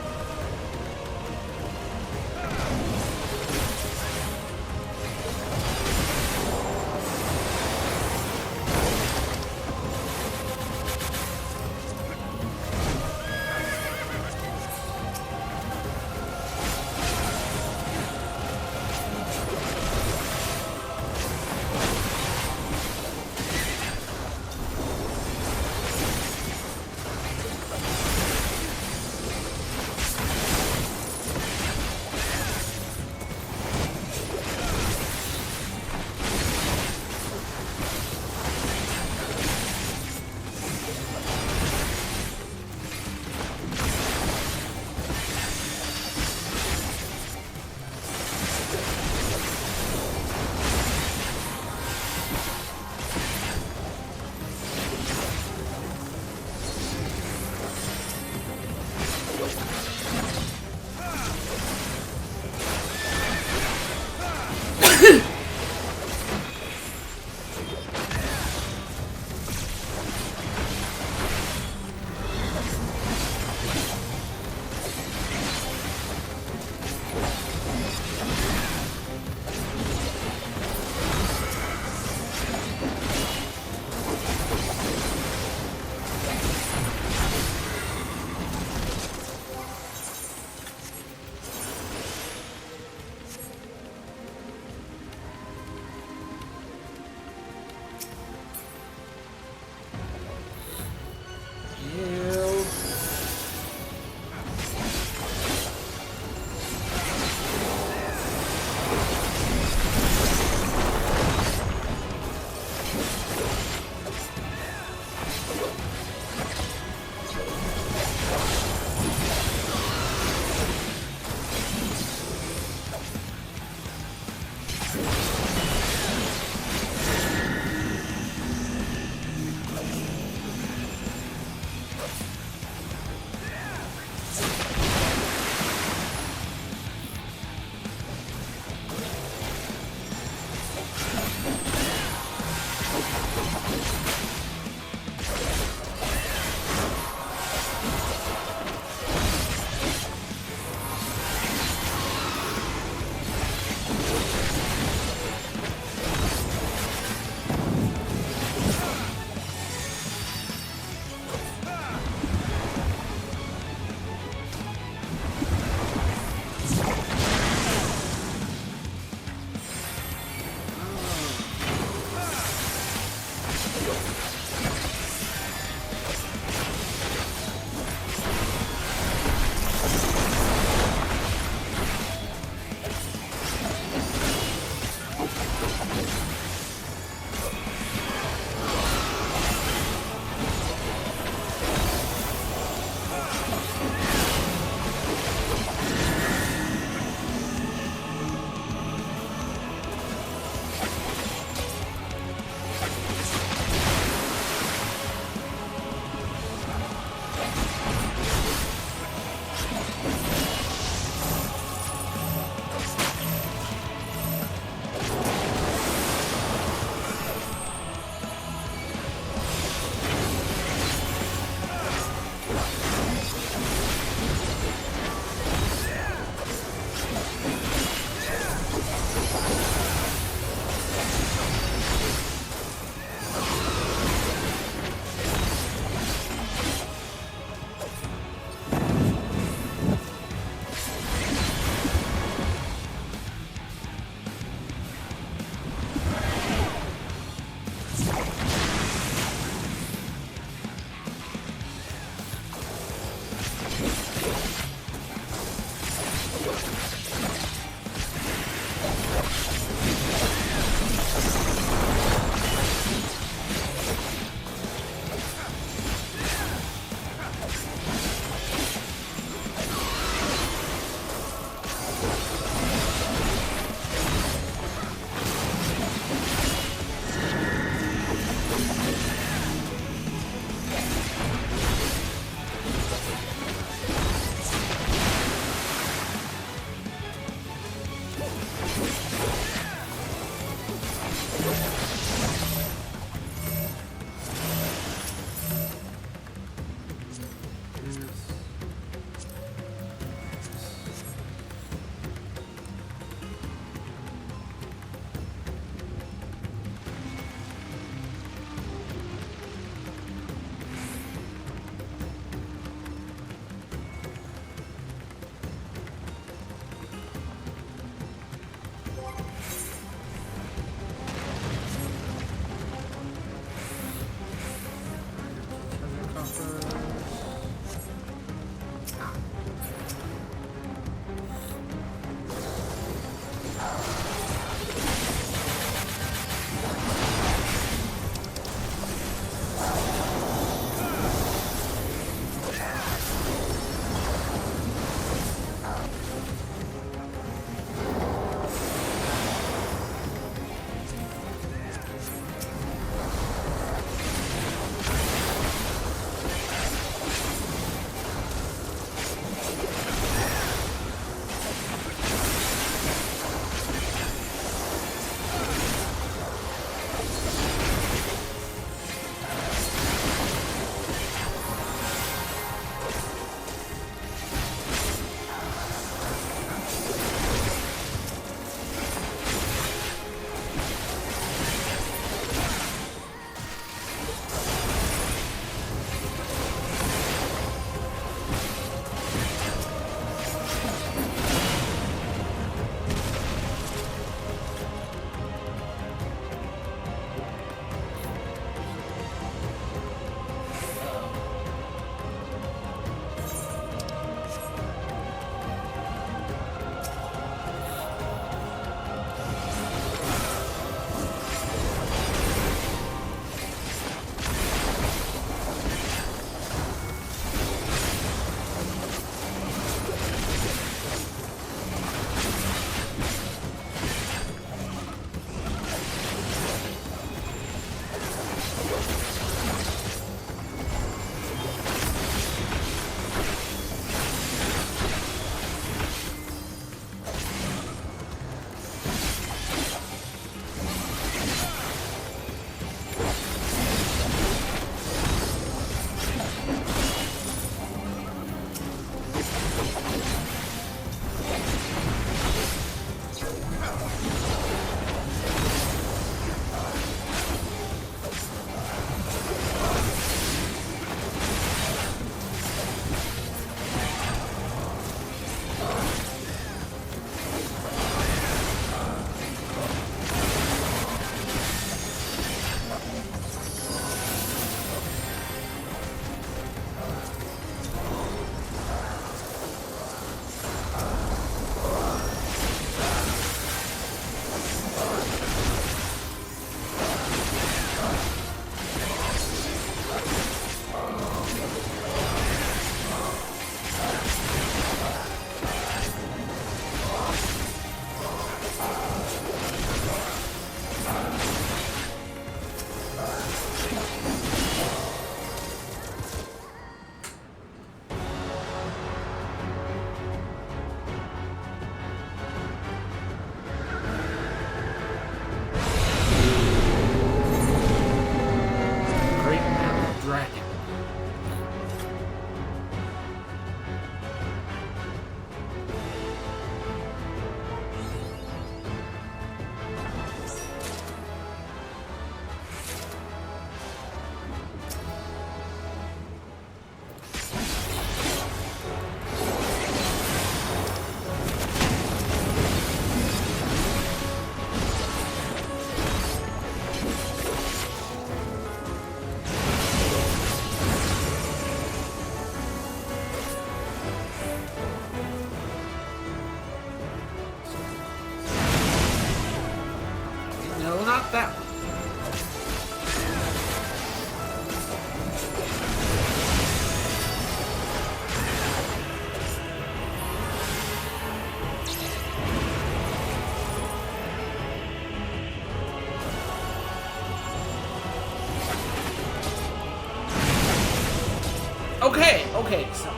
Okay, so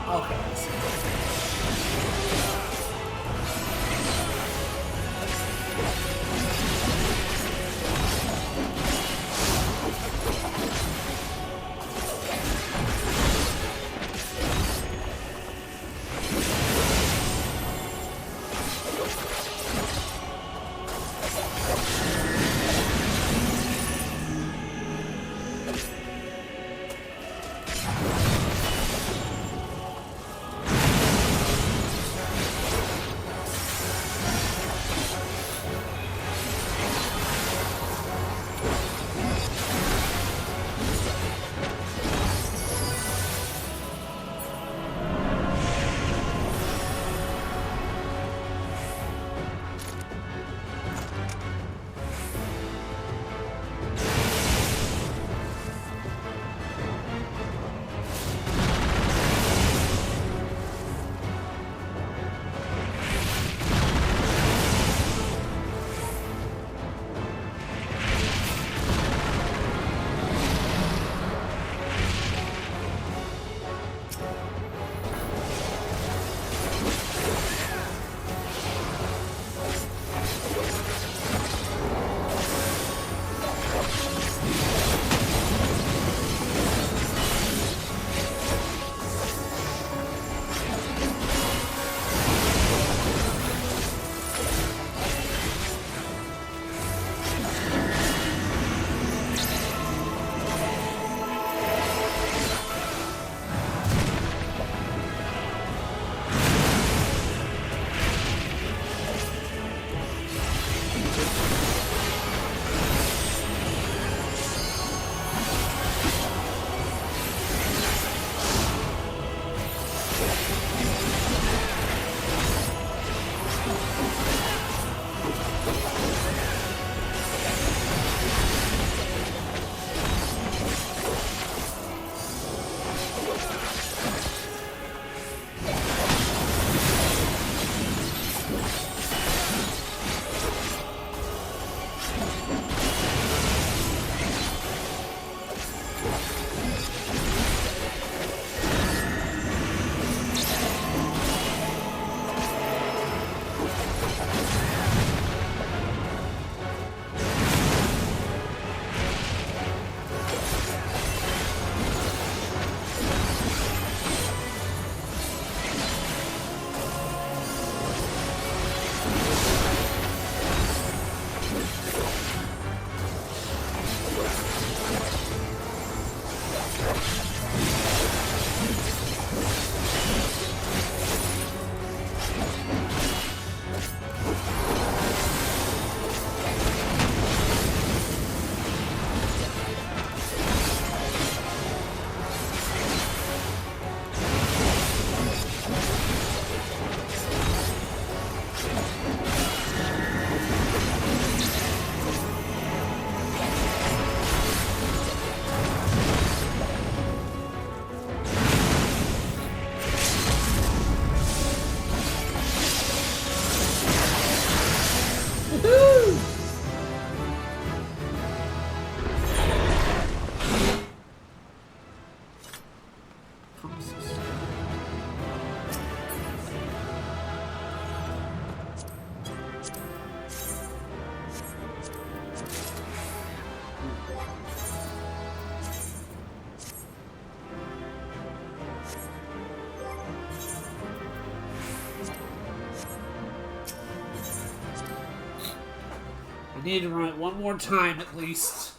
I need to run it one more time at least.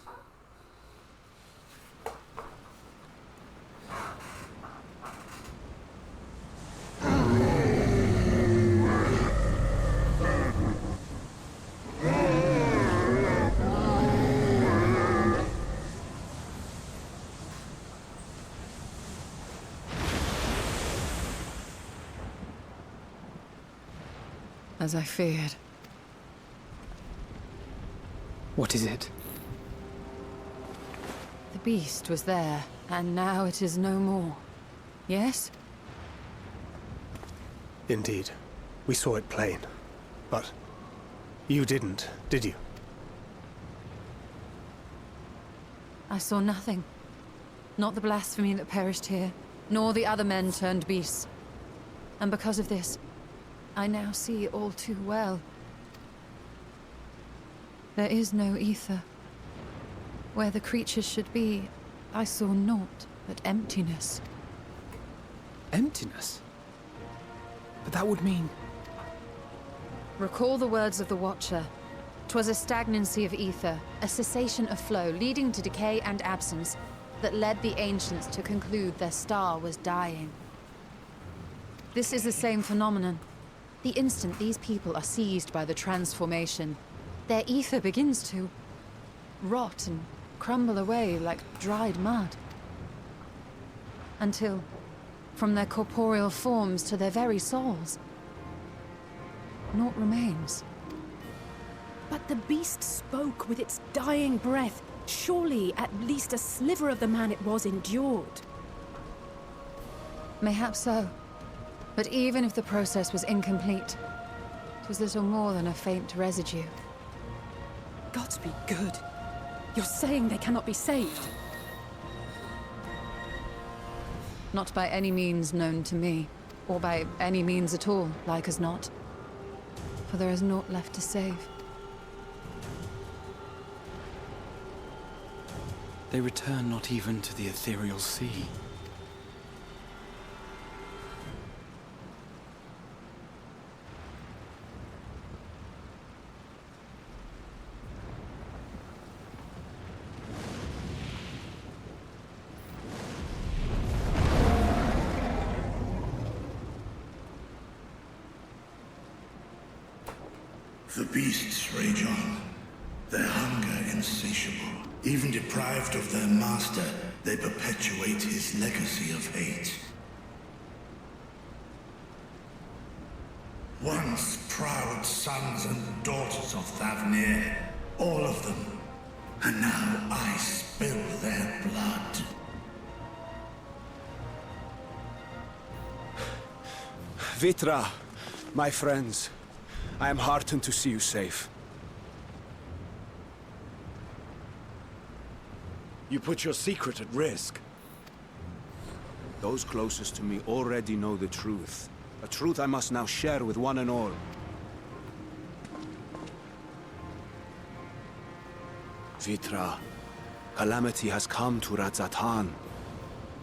As I feared. What is it? The beast was there, and now it is no more. Yes? Indeed. We saw it plain. But you didn't, did you? I saw nothing. Not the blasphemy that perished here, nor the other men turned beasts. And because of this, I now see all too well. There is no ether. Where the creatures should be, I saw naught but emptiness. Emptiness? But that would mean... Recall the words of the Watcher. 'Twas a stagnancy of ether, a cessation of flow, leading to decay and absence, that led the ancients to conclude their star was dying. This is the same phenomenon. The instant these people are seized by the transformation, their ether begins to rot and crumble away like dried mud. Until, from their corporeal forms to their very souls, naught remains. But the beast spoke with its dying breath. Surely at least a sliver of the man it was endured. Mayhaps so. But even if the process was incomplete, it was little more than a faint residue. Gods be good. You're saying they cannot be saved? Not by any means known to me, or by any means at all, like as not. For there is naught left to save. They return not even to the ethereal sea. The beasts rage on, their hunger insatiable. Even deprived of their master, they perpetuate his legacy of hate. Once proud sons and daughters of Thavnir, all of them, and now I spill their blood. Vitra, my friends, I am heartened to see you safe. You put your secret at risk. Those closest to me already know the truth. A truth I must now share with one and all. Vitra, calamity has come to Radzatan.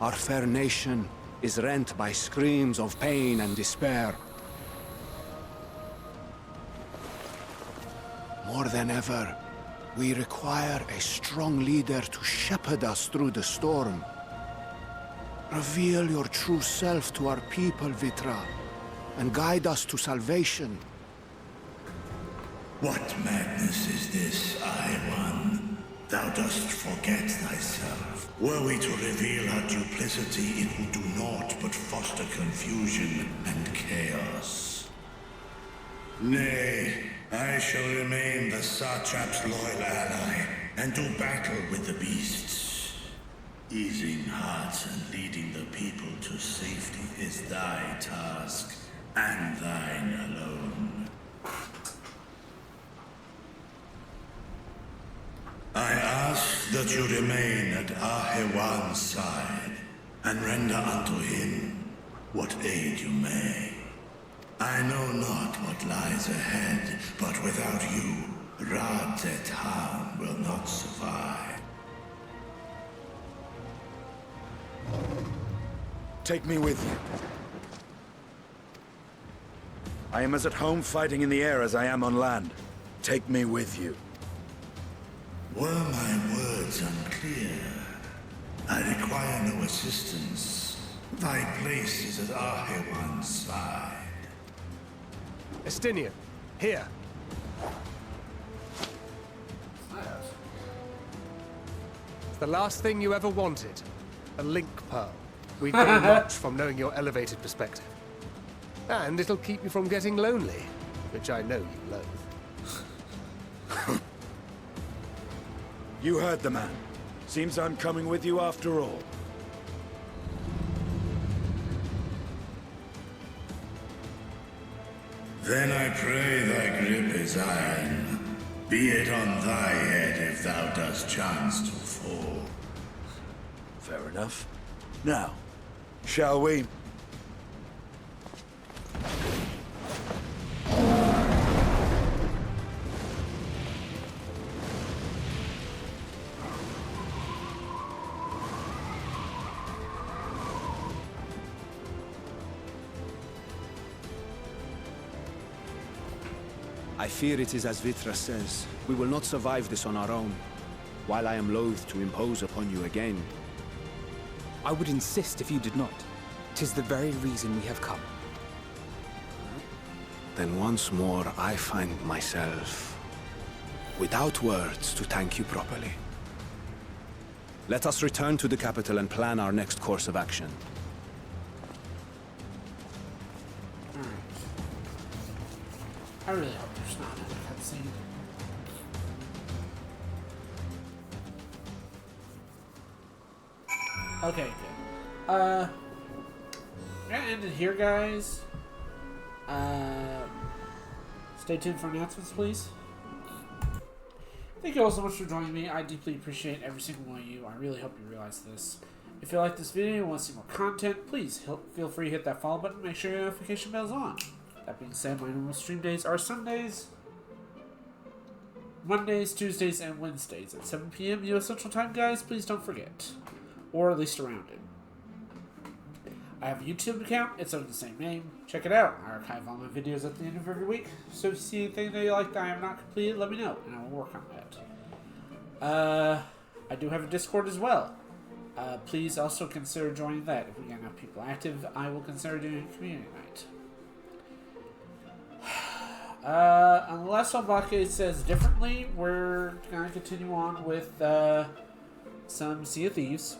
Our fair nation is rent by screams of pain and despair. More than ever, we require a strong leader to shepherd us through the storm. Reveal your true self to our people, Vitra, and guide us to salvation. What madness is this, One? Thou dost forget thyself. Were we to reveal our duplicity, it would do naught but foster confusion and chaos. Nay, I shall remain the Satrap's loyal ally, and do battle with the beasts. Easing hearts and leading the people to safety is thy task, and thine alone. I ask that you remain at Ahewan's side, and render unto him what aid you may. I know not what lies ahead, but without you, Radzatan will not survive. Take me with you. I am as at home fighting in the air as I am on land. Take me with you. Were my words unclear? I require no assistance. Thy place is at Ahewan's side. Estinian, here. It's the last thing you ever wanted. A link pearl. We've gained much from knowing your elevated perspective. And it'll keep you from getting lonely, which I know you loathe. You heard the man. Seems I'm coming with you after all. Then I pray thy grip is iron. Be it on thy head if thou dost chance to fall. Fair enough. Now, Shall we? I fear it is as Vitra says. We will not survive this on our own. While I am loath to impose upon you again, I would insist if you did not. 'Tis the very reason we have come. then once more I find myself without words to thank you properly. Let us return to the capital and plan our next course of action. I really hope there's not another cutscene. Okay, good. I'm gonna end it here, guys. Stay tuned for announcements, please. Thank you all so much for joining me. I deeply appreciate every single one of you. I really hope you realize this. If you like this video and want to see more content, please feel free to hit that follow button and make sure your notification bell's on. That being said, my normal stream days are Sundays, Mondays, Tuesdays, and Wednesdays at 7 p.m. U.S. Central Time, guys. Please don't forget. Or at least around it. I have a YouTube account. It's under the same name. Check it out. I archive all my videos at the end of every week. So if you see anything that you like that I have not completed, let me know, and I will work on that. I do have a Discord as well. Please also consider joining that. If we get enough people active, I will consider doing a community night. Unless Obake says differently, we're going to continue on with some Sea of Thieves.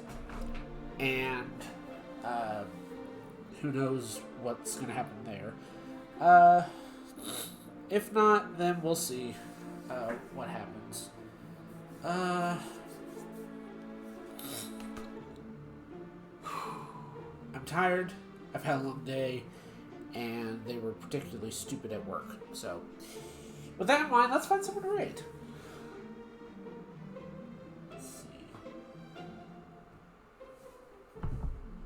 And who knows what's going to happen there. If not, then we'll see what happens. I'm tired. I've had a long day. And they were particularly stupid at work. So, with that in mind, let's find someone to raid. Let's see.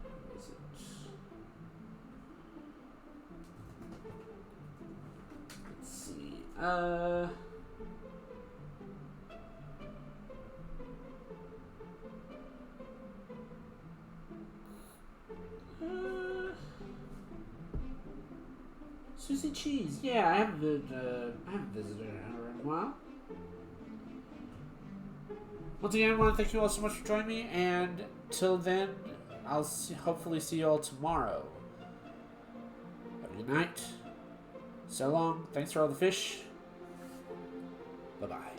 Who is it? Let's see. Susie Cheese. Yeah, I haven't visited her in a while. Once again, I want to thank you all so much for joining me, and till then, I'll hopefully see you all tomorrow. Have a good night. So long. Thanks for all the fish. Bye-bye.